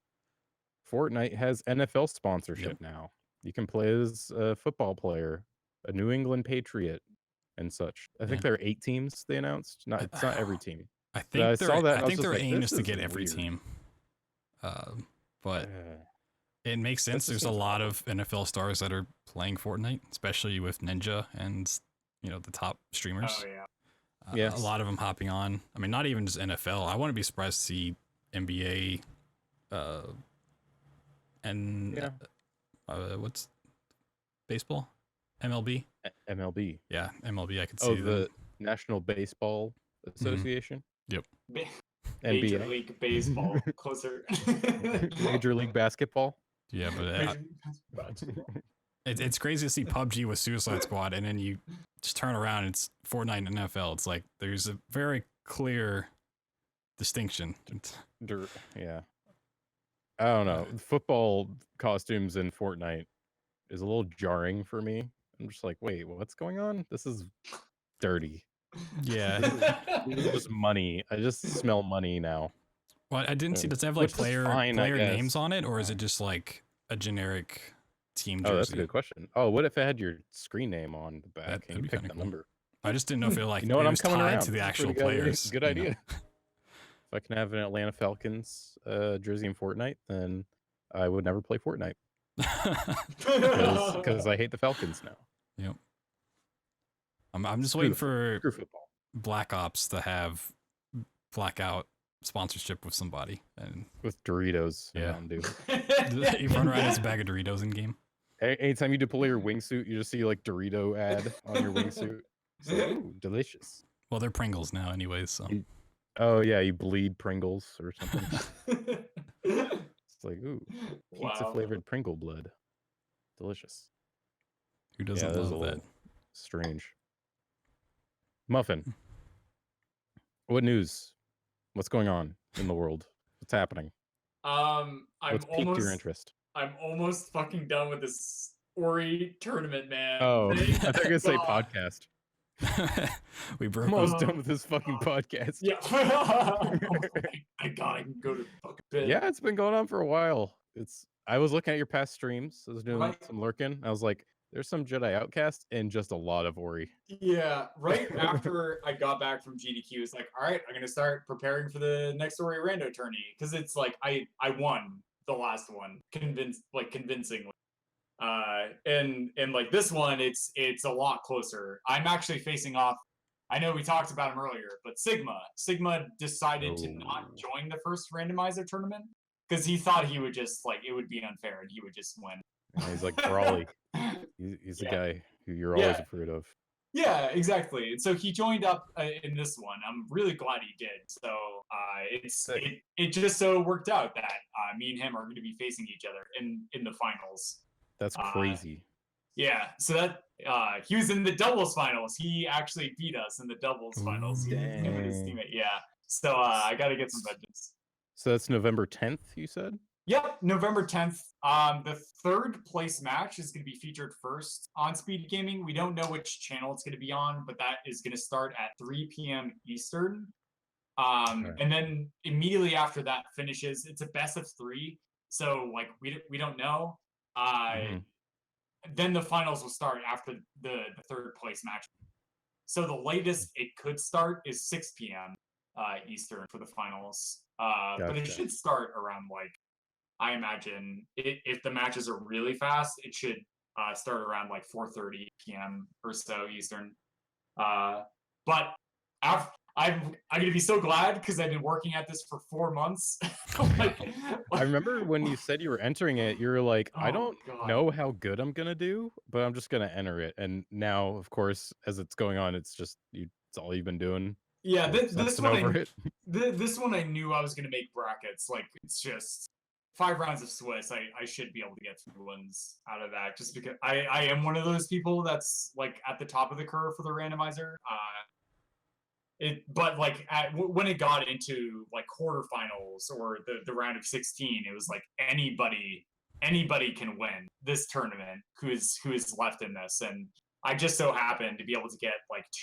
has NFL sponsorship now. You can play as a football player, a New England Patriot, and such. I think there are 8 teams they announced. It's not every team. I think their aim is to get every team. But it makes sense. There's a lot of NFL stars that are playing Fortnite, especially with Ninja and the top streamers. Oh yeah. A lot of them hopping on. I mean, not even just NFL. I wouldn't be surprised to see NBA and what's baseball? MLB? MLB. Yeah, MLB. I could see the National Baseball Association. Yep. Major League Baseball, closer. Major League Basketball. Yeah, but it's crazy to see PUBG with Suicide Squad, and then you just turn around and it's Fortnite and NFL. It's like there's a very clear distinction. Yeah. I don't know. Football costumes in Fortnite is a little jarring for me. I'm just like, wait, what's going on? This is dirty. Yeah. This is just money. I just smell money now. Well, I didn't see. Does it have like player names on it, or is it just like a generic team jersey? Oh, that's a good question. Oh, what if it had your screen name on the back and you pick the number? I just didn't know if it it was tied to the actual players. Good idea. If I can have an Atlanta Falcons jersey in Fortnite, then I would never play Fortnite. Because I hate the Falcons now. Yep. I'm just waiting for Black Ops to have Blackout sponsorship with somebody and with Doritos. Yeah, you run around as a bag of Doritos in game. Anytime you deploy your wingsuit, you just see like Dorito ad on your wingsuit. So, delicious. Well, they're Pringles now, anyways. So Oh yeah, you bleed Pringles or something. It's like, ooh, pizza flavored Pringle blood, delicious. Who doesn't that is love a that? little strange. Muffin, what news? What's going on in the world? What's happening? What's piqued your interest? I'm almost fucking done with this Ori tournament, man. Oh, I thought you were gonna say podcast. We broke. I'm almost done with this fucking podcast. Yeah. I can go to fucking bed. Yeah, it's been going on for a while. I was looking at your past streams. I was doing some lurking. I was like, there's some Jedi Outcast and just a lot of Ori. Yeah, right after I got back from GDQ, it's like, all right, I'm gonna start preparing for the next Ori Rando tourney because it's like I won the last one convincingly. And like this one, it's a lot closer. I'm actually facing off. I know we talked about him earlier, but Sigma decided to not join the first randomizer tournament because he thought he would just it would be unfair and he would just win. And he's like Brawley. He's the guy who you're always afraid of. Yeah, exactly. And so he joined up in this one. I'm really glad he did. So it just so worked out that me and him are going to be facing each other in the finals. That's crazy. Yeah, so that he was in the doubles finals. He actually beat us in the doubles finals. Him and his teammate. Yeah. So I got to get some vengeance. So that's November 10th, you said? Yep, November 10th. The third place match is going to be featured first on Speed Gaming. We don't know which channel it's going to be on, but that is going to start at 3 p.m. Eastern. And then immediately after that finishes, it's a best of 3. So we don't know. Then the finals will start after the third place match. So the latest it could start is 6 p.m. Eastern for the finals. But it should start around I imagine if the matches are really fast, it should start around 4:30 p.m. or so Eastern. But I'm gonna be so glad because I've been working at this for 4 months. I remember when you said you were entering it, you were like, I don't know how good I'm gonna do, but I'm just gonna enter it. And now, of course, as it's going on, it's just it's all you've been doing. Yeah, this one I knew I was gonna make brackets. It's just 5 rounds of Swiss. I should be able to get 3 wins out of that, just because I am one of those people that's at the top of the curve for the randomizer. When it got into quarterfinals or the round of 16, it was anybody can win this tournament who is left in this, and I just so happened to be able to get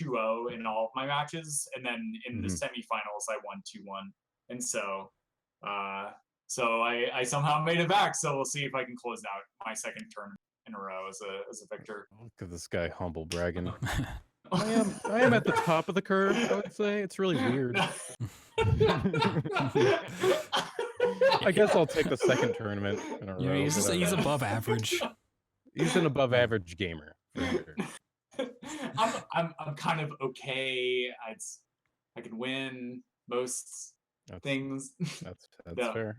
2-0 in all of my matches, and then in the semifinals I won 2-1, and so I somehow made it back. So we'll see if I can close out my second tournament in a row as a victor. Look at this guy humble bragging. I am at the top of the curve, I would say. It's really weird. I guess I'll take the second tournament in a row. He's above average. He's an above average gamer. For sure. I'm kind of okay. I can win most things. That's fair. Fair.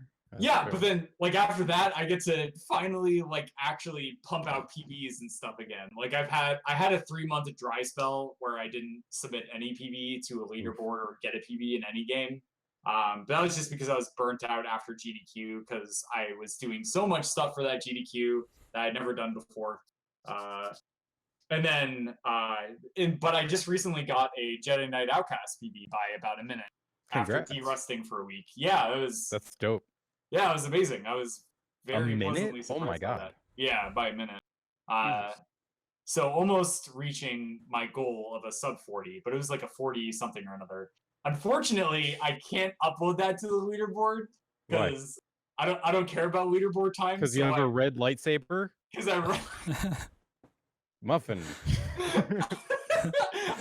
But then after that, I get to finally actually pump out PBs and stuff again. I had a 3-month dry spell where I didn't submit any PB to a leaderboard or get a PB in any game. But that was just because I was burnt out after GDQ because I was doing so much stuff for that GDQ that I'd never done before. And then, but I just recently got a Jedi Knight Outcast PB by about a minute after de-rusting for a week. Yeah, that's dope. Yeah, it was amazing. I was very pleasantly surprised. Oh my god! By that. Yeah, by a minute. So almost reaching my goal of a sub 40, but it was a 40 something or another. Unfortunately, I can't upload that to the leaderboard because I don't care about leaderboard time. Because you have a red lightsaber. Because I Muffin.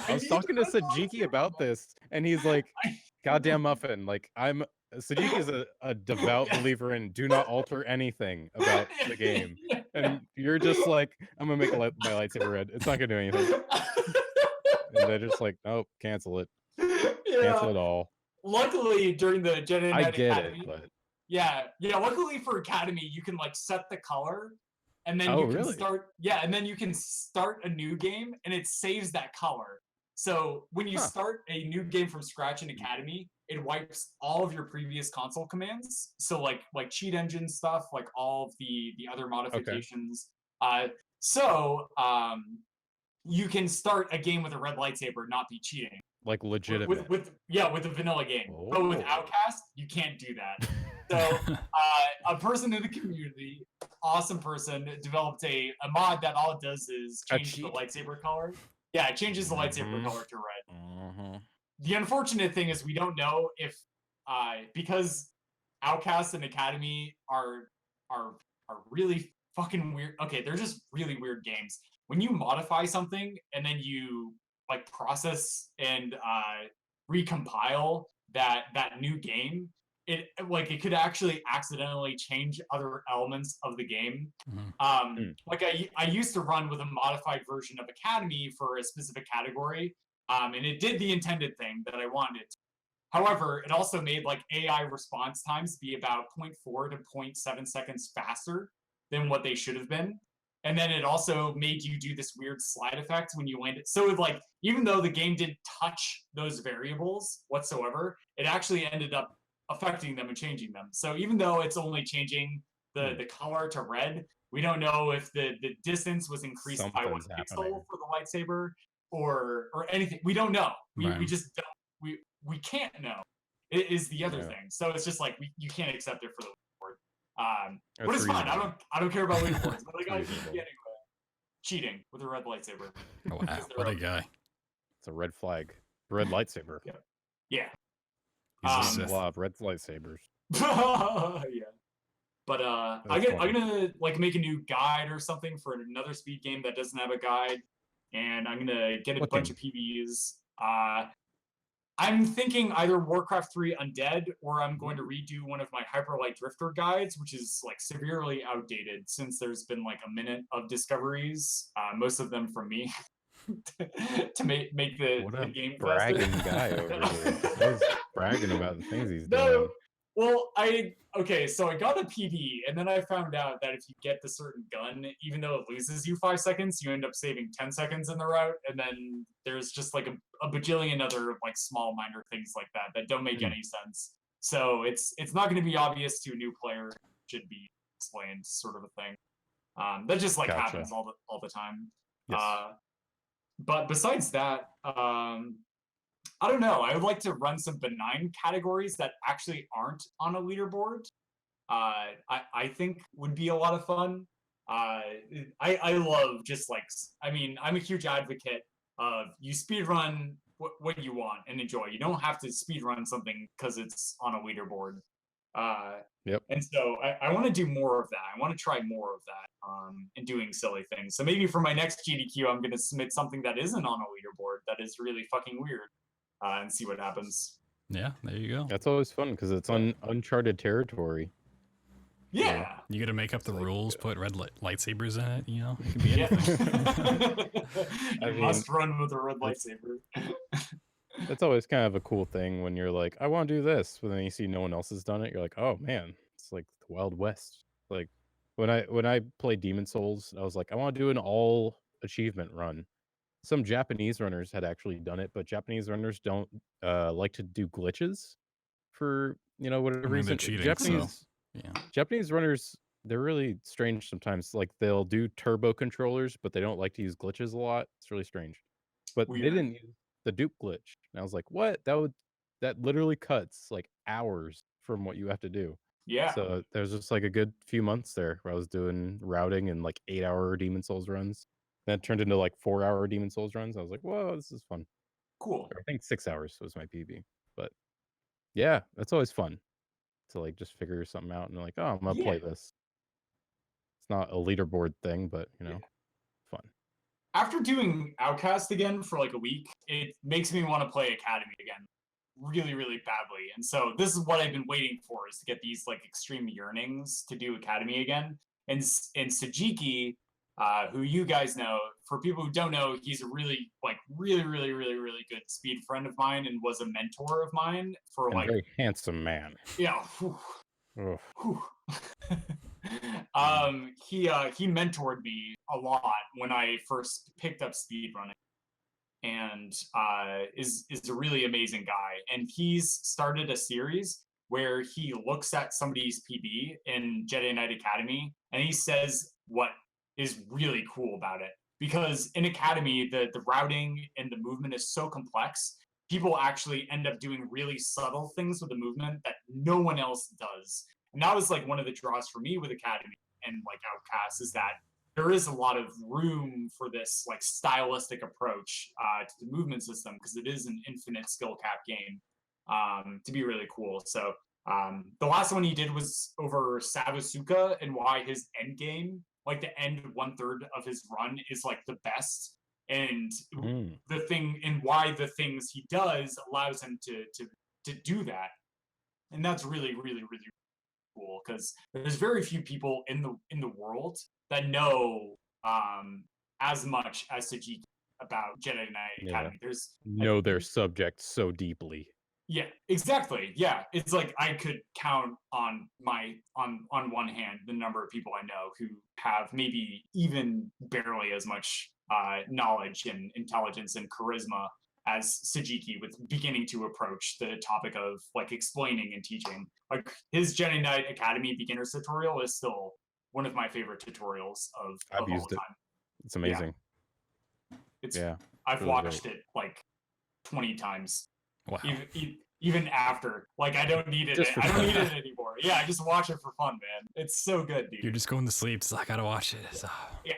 I was talking to Sajiki about this, and he's like, "Goddamn Muffin! Sajiki is a devout believer in do not alter anything about the game, and you're just like, I'm gonna make my lightsaber red. It's not gonna do anything." And they're just like, "Nope, cancel it. Cancel it all." Luckily, during the Jedi Knight Academy, but luckily for Academy, you can set the color, and then you can start. Yeah, and then you can start a new game, and it saves that color. So when you start a new game from scratch in Academy, it wipes all of your previous console commands. So like cheat engine stuff, like all of the other modifications. So you can start a game with a red lightsaber, not be cheating. Like legitimate. With a vanilla game. Oh. But with Outcast, you can't do that. So a person in the community, awesome person, developed a mod that all it does is change the lightsaber color. Yeah, it changes the lightsaber color to red. The unfortunate thing is we don't know if because Outcast and Academy are really fucking weird. Okay, they're just really weird games. When you modify something and then you like process and recompile that new game, it could actually accidentally change other elements of the game. Like I used to run with a modified version of Academy for a specific category, and it did the intended thing that I wanted it to. However, it also made like AI response times be about 0.4 to 0.7 seconds faster than what they should have been. And then it also made you do this weird slide effect when you landed. So it, like, even though the game didn't touch those variables whatsoever, it actually ended up affecting them and changing them. So even though it's only changing the color to red, we don't know if the distance was increased by 1 pixel for the lightsaber or anything. We don't know. We just don't. We can't know. It is the other thing. So it's just like you can't accept it for the leaderboard. But it's fine. I don't care about leaderboards. But I gotta keep getting cheating with a red lightsaber. Oh, wow, what a guy! It's a red flag. Red lightsaber. Yeah. He's a lot of red lightsabers. Yeah. But I'm gonna like make a new guide or something for another speed game that doesn't have a guide, and I'm gonna get a bunch of PBs. I'm thinking either Warcraft 3 Undead, or I'm going to redo one of my Hyperlight Drifter guides, which is like severely outdated since there's been like a minute of discoveries, most of them from me, to make the game faster. Bragging guy over here. He's bragging about the things he's doing. Well, so I got a PB, and then I found out that if you get the certain gun, even though it loses you 5 seconds, you end up saving 10 seconds in the route, and then there's just like a bajillion other like small minor things like that don't make any sense. So it's not going to be obvious to a new player. It should be explained, sort of a thing. That just like happens all the time. Yes. But besides that, I don't know. I would like to run some benign categories that actually aren't on a leaderboard. I think would be a lot of fun. I love just like, I mean, I'm a huge advocate of you speedrun what you want and enjoy. You don't have to speedrun something because it's on a leaderboard. And so I want to do more of that. I want to try more of that and doing silly things. So maybe for my next GDQ, I'm going to submit something that isn't on a leaderboard that is really fucking weird. And see what happens. Yeah, there you go. That's always fun because it's uncharted territory. Yeah. You got to make up the rules, put red lightsabers in it, you know? It can be anything. You must run with a red lightsaber. That's always kind of a cool thing when you're like, I want to do this, but then you see no one else has done it. You're like, oh man, it's like the Wild West. Like when I played Demon Souls, I was like, I want to do an all achievement run. Some Japanese runners had actually done it, but Japanese runners don't like to do glitches for whatever reason. Japanese runners, they're really strange sometimes. Like they'll do turbo controllers, but they don't like to use glitches a lot. It's really strange. But they didn't use the dupe glitch, and I was like, what? That literally cuts like hours from what you have to do. Yeah. So there's just like a good few months there where I was doing routing and like 8-hour Demon Souls runs. Then it turned into like 4-hour Demon Souls runs. I was like, whoa, this is fun. Cool. I think 6 hours was my PB. But yeah, that's always fun to like just figure something out and like, oh, I'm gonna play this. It's not a leaderboard thing, but fun. After doing Outcast again for like a week, it makes me want to play Academy again really, really badly. And so this is what I've been waiting for, is to get these like extreme yearnings to do Academy again. And Sajiki, who you guys know, for people who don't know, he's a really really good speed friend of mine and was a mentor of mine for like very handsome man. Yeah. He mentored me a lot when I first picked up speedrunning, and is a really amazing guy. And he's started a series where he looks at somebody's PB in Jedi Knight Academy, and he says what is really cool about it. Because in Academy, the routing and the movement is so complex, people actually end up doing really subtle things with the movement that no one else does. And that was like one of the draws for me with Academy and like Outcast, is that there is a lot of room for this like stylistic approach to the movement system, because it is an infinite skill cap game, to be really cool. So the last one he did was over Savasuka, and why his end game, like the end 1/3 of his run, is like the best, and the thing, and why the things he does allows him to do that. And that's really, really, really cool, because there's very few people in the world that know as much as Sajiki about Jedi Knight Academy. There's know their subject so deeply. Yeah, exactly. Yeah, it's like I could count on one hand the number of people I know who have maybe even barely as much knowledge and intelligence and charisma as Sajiki, with beginning to approach the topic of like explaining and teaching. Like his Jedi Knight Academy beginner's tutorial is still one of my favorite tutorials of all time. It's amazing. I've really watched it like 20 times. Wow. Even after, like, I don't need it. I don't need it anymore. Yeah, I just watch it for fun, man. It's so good, dude. You're just going to sleep. It's like, I gotta watch it. So. Yeah.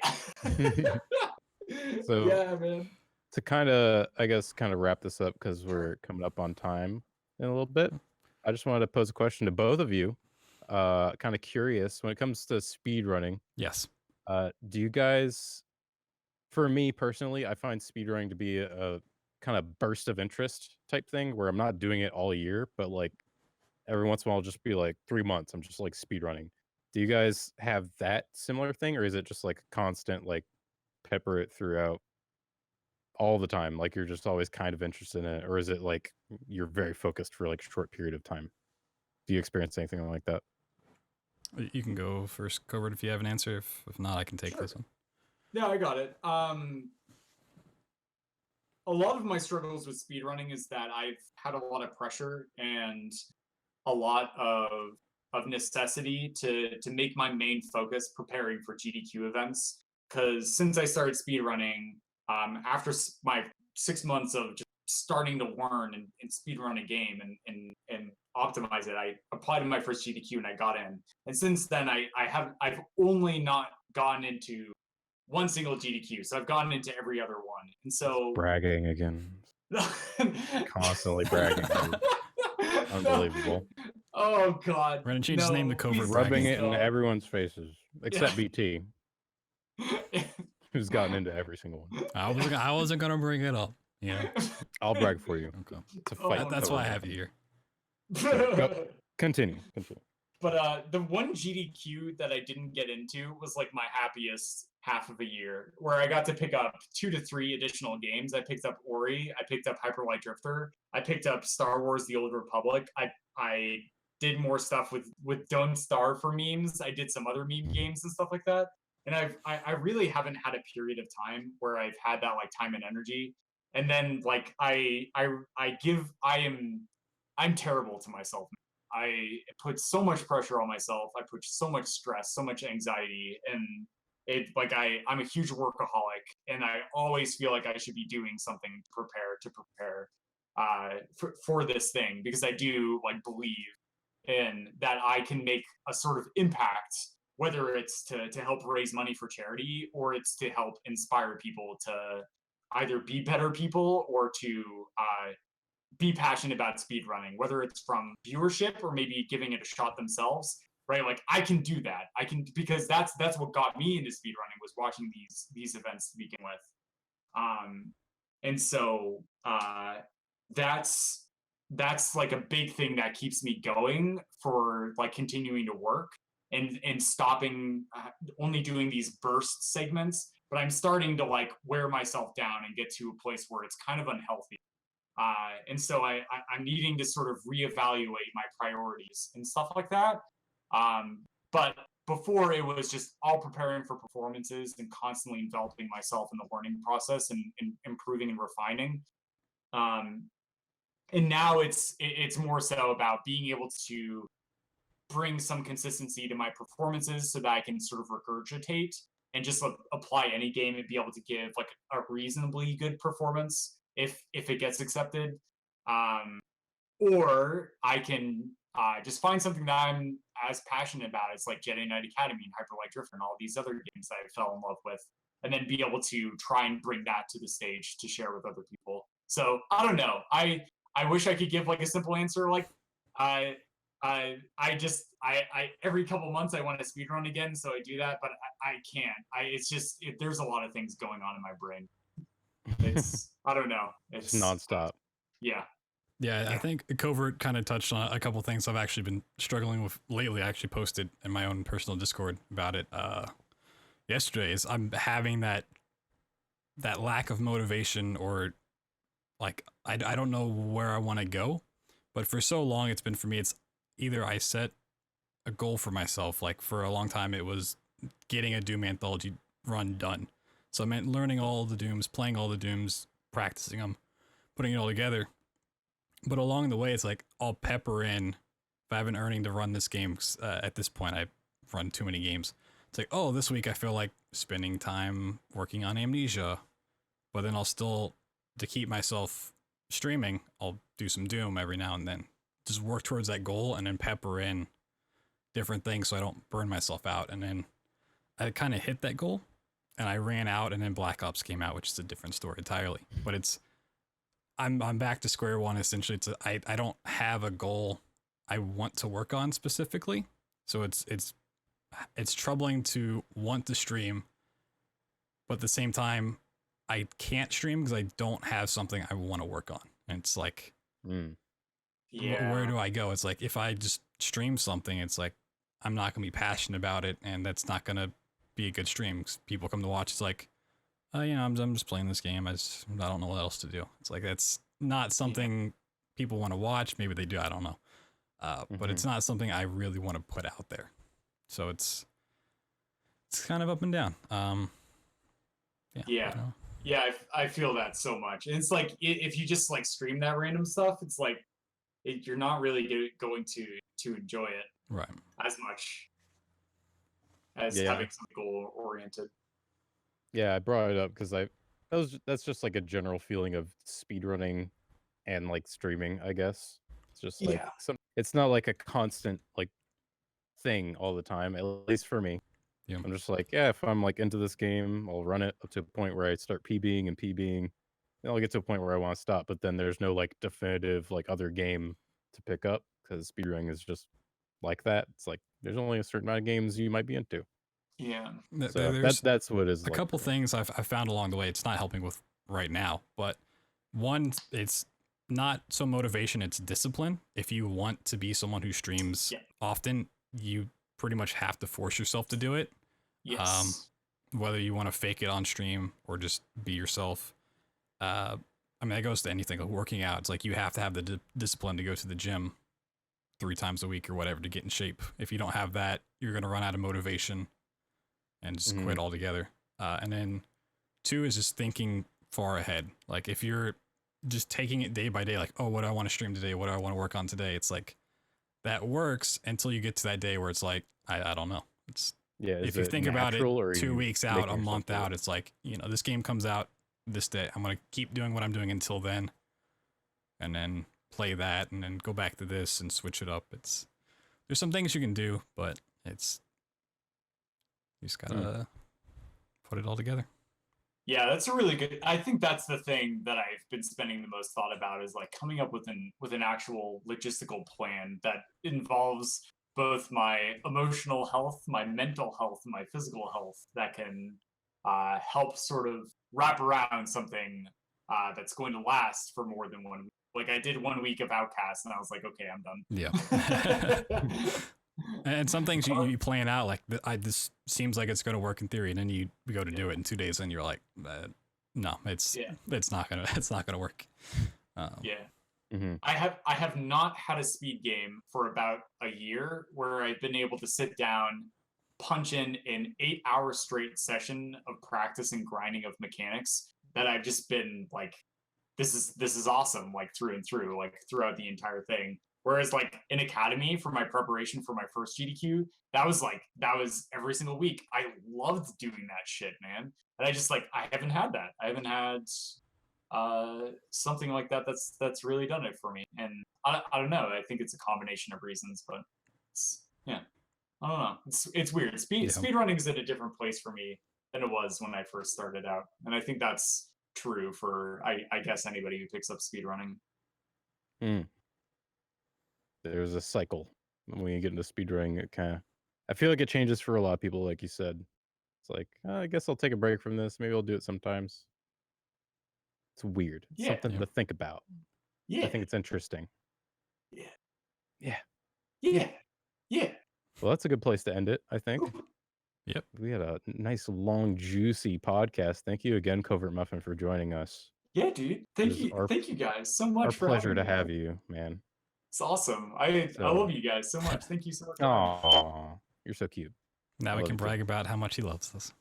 So yeah, man. To kind of wrap this up, because we're coming up on time in a little bit, I just wanted to pose a question to both of you. Kind of curious when it comes to speed running. Yes. Do you guys? For me personally, I find speedrunning to be a kind of burst of interest type thing, where I'm not doing it all year, but like every once in a while, I'll just be like 3 months, I'm just like speedrunning. Do you guys have that similar thing, or is it just like constant, like pepper it throughout all the time? Like you're just always kind of interested in it, or is it like you're very focused for like a short period of time? Do you experience anything like that? You can go first, Covert, if you have an answer. If not, I can take this one. Yeah, I got it. A lot of my struggles with speedrunning is that I've had a lot of pressure and a lot of necessity to make my main focus preparing for GDQ events. Because since I started speedrunning, after my 6 months of just starting to learn and speedrun a game and optimize it, I applied to my first GDQ and I got in. And since then, I've only not gotten into one single GDQ, so I've gotten into every other one. And so bragging again. Constantly bragging. Unbelievable. Oh god. We're gonna change his name to Covert. Rubbing it in everyone's faces, except BT, who's gotten into every single one. I wasn't gonna bring it up. Yeah, I'll brag for you. Okay, it's a fight. That's why I have you here. Go. Continue. But the one GDQ that I didn't get into was like my happiest half of a year, where I got to pick up 2 to 3 additional games. I picked up Ori, I picked up Hyper Light Drifter, I picked up Star Wars: The Old Republic. I did more stuff with Don't Starve for memes. I did some other meme games and stuff like that. And I really haven't had a period of time where I've had that like time and energy. And then like I'm terrible to myself. I put so much pressure on myself. I put so much stress, so much anxiety, and I'm a huge workaholic, and I always feel like I should be doing something to prepare for this thing, because I do like believe in that I can make a sort of impact, whether it's to help raise money for charity, or it's to help inspire people to either be better people or to be passionate about speedrunning, whether it's from viewership or maybe giving it a shot themselves, right? Like I can do that. I can, because that's what got me into speedrunning, was watching these events to begin with. And so that's like a big thing that keeps me going for like continuing to work and stopping only doing these burst segments. But I'm starting to like wear myself down and get to a place where it's kind of unhealthy. And so I'm needing to sort of reevaluate my priorities and stuff like that. But before it was just all preparing for performances and constantly enveloping myself in the learning process and improving and refining. And now it's more so about being able to bring some consistency to my performances so that I can sort of regurgitate and just apply any game and be able to give like a reasonably good performance if it gets accepted. Or I can just find something that I'm as passionate about as like Jedi Knight Academy and Hyper Light Drifter and all these other games that I fell in love with, and then be able to try and bring that to the stage to share with other people. So I don't know. I wish I could give like a simple answer. Like I every couple months I want to speedrun again, so I do that, but I can't. It's just there's a lot of things going on in my brain. It's I don't know. It's nonstop. Yeah. Yeah, I think Covert kind of touched on a couple things I've actually been struggling with lately. I actually posted in my own personal Discord about it yesterday. Is I'm having that lack of motivation, or like I don't know where I want to go. But for so long, it's been for me. It's either I set a goal for myself. Like for a long time, it was getting a Doom anthology run done. So I meant learning all the Dooms, playing all the Dooms, practicing them, putting it all together. But along the way, it's like I'll pepper in if I haven't earning to run this game. At this point, I've run too many games. It's like, oh, this week I feel like spending time working on Amnesia, but then I'll still, to keep myself streaming, I'll do some Doom every now and then. Just work towards that goal and then pepper in different things so I don't burn myself out. And then I kind of hit that goal and I ran out, and then Black Ops came out, which is a different story entirely. But it's I'm back to square one essentially. I don't have a goal I want to work on specifically, so it's troubling to want to stream, but at the same time I can't stream because I don't have something I want to work on. And it's like, where do I go? It's like if I just stream something, it's like I'm not gonna be passionate about it, and that's not gonna be a good stream. 'Cause people come to watch. It's like, I'm just playing this game. I don't know what else to do. It's like that's not something people want to watch. Maybe they do. I don't know. But it's not something I really want to put out there. So it's kind of up and down. I feel that so much. And it's like if you just like stream that random stuff, it's like you're not really going to enjoy it right as much as having something goal oriented. Yeah, I brought it up because that's just like a general feeling of speedrunning and like streaming, I guess. It's just like it's not like a constant like thing all the time, at least for me. Yeah. I'm just like, if I'm like into this game, I'll run it up to a point where I start PBing and PBing. And I'll get to a point where I want to stop, but then there's no like definitive like other game to pick up because speedrunning is just like that. It's like there's only a certain amount of games you might be into. Yeah. So that's what it is. A couple things I've found along the way. It's not helping with right now, but one, it's not so motivation, it's discipline. If you want to be someone who streams often, you pretty much have to force yourself to do it. Yes. Whether you want to fake it on stream or just be yourself. I mean, that goes to anything like working out. It's like you have to have the discipline to go to the gym 3 times a week or whatever to get in shape. If you don't have that, you're going to run out of motivation and just quit altogether. And then 2 is just thinking far ahead. Like if you're just taking it day by day, like, oh, what do I want to stream today? What do I want to work on today? It's like that works until you get to that day where it's like, I don't know. It's if you think about it 2 weeks out, a month out, it's like, this game comes out this day. I'm going to keep doing what I'm doing until then, and then play that, and then go back to this and switch it up. There's some things you can do, but you just gotta put it all together. Yeah, that's a really good. I think that's the thing that I've been spending the most thought about is like coming up with an actual logistical plan that involves both my emotional health, my mental health, my physical health that can help sort of wrap around something that's going to last for more than 1 week. Like I did 1 week of Outcast and I was like, okay, I'm done. Yeah. And some things you plan out like this seems like it's going to work in theory, and then you go to do it in 2 days and you're like, no, it's not gonna work. I have not had a speed game for about a year where I've been able to sit down punch in an 8-hour straight session of practice and grinding of mechanics that I've just been like, this is awesome, like through and through, like throughout the entire thing. Whereas like in Academy for my preparation for my first GDQ, that was every single week. I loved doing that shit, man. And I haven't had that. I haven't had something like that that's really done it for me. And I don't know. I think it's a combination of reasons, but yeah, I don't know. It's weird. Speedrunning is at a different place for me than it was when I first started out, and I think that's true for I guess anybody who picks up speedrunning. There's a cycle when you get into speedrunning. I feel like it changes for a lot of people, like you said. It's like, I guess I'll take a break from this. Maybe I'll do it sometimes. It's weird. It's something to think about. Yeah. I think it's interesting. Yeah. Well, that's a good place to end it, I think. Yep. We had a nice, long, juicy podcast. Thank you again, CovertMuffin, for joining us. Yeah, dude. Thank you guys so much. Our pleasure to have you, man. It's awesome. I love you guys so much. Thank you so much. Aw, you're so cute. Now we can brag about how much he loves us.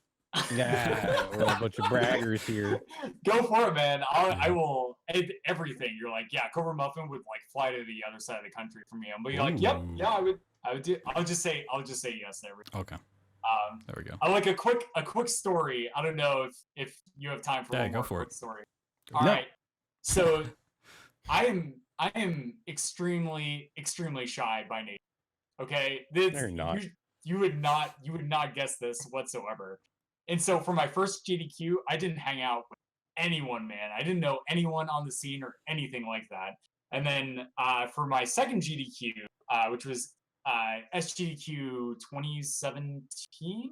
Yeah, we're a bunch of braggers here. Go for it, man. I will everything. You're like, yeah, CovertMuffin would like fly to the other side of the country for me. I'm like, yep, yeah, I would do. I'll just say yes to everything. Okay. There we go. I like a quick story. I don't know if you have time for one more quick story. All right. So I am extremely shy by nature. Okay, you're not. You would not guess this whatsoever. And so for my first GDQ, I didn't hang out with anyone, man. I didn't know anyone on the scene or anything like that. And then for my second GDQ, which was SGDQ 2017?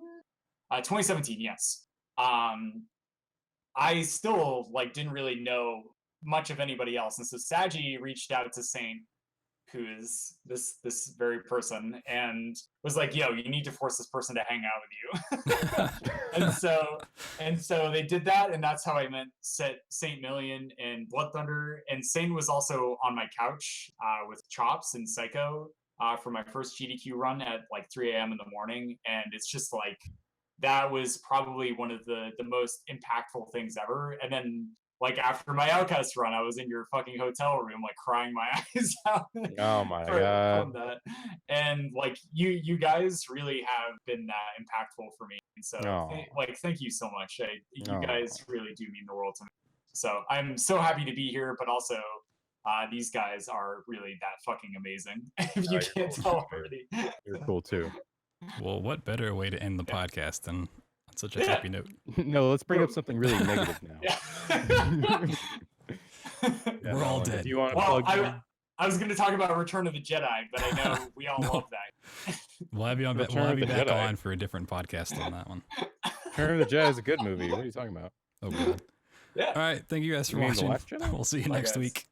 2017, yes. I still didn't really know much of anybody else. And so Saji reached out to Saint, who is this very person, and was like, yo, you need to force this person to hang out with you. and so they did that, and that's how I met Saintmillion and BloodThunder. And Saint was also on my couch with Chops and Psycho for my first GDQ run at 3 a.m. in the morning. And it's just that was probably one of the most impactful things ever. And then after my Outcast run, I was in your fucking hotel room, crying my eyes out. Oh my god! From that. And you guys really have been impactful for me. And so thank you so much. You guys really do mean the world to me. So I'm so happy to be here, but also these guys are really that fucking amazing. If you can't tell already. You're cool too. Well, what better way to end the podcast than on such a happy note? No, let's bring up something really negative now. We're all dead. Do you want to plug? I was going to talk about Return of the Jedi, but I know we all love that. We'll have you back on for a different podcast on that one. Return of the Jedi is a good movie. What are you talking about? Oh, good. Yeah. All right. Thank you guys for watching. We'll see you next week.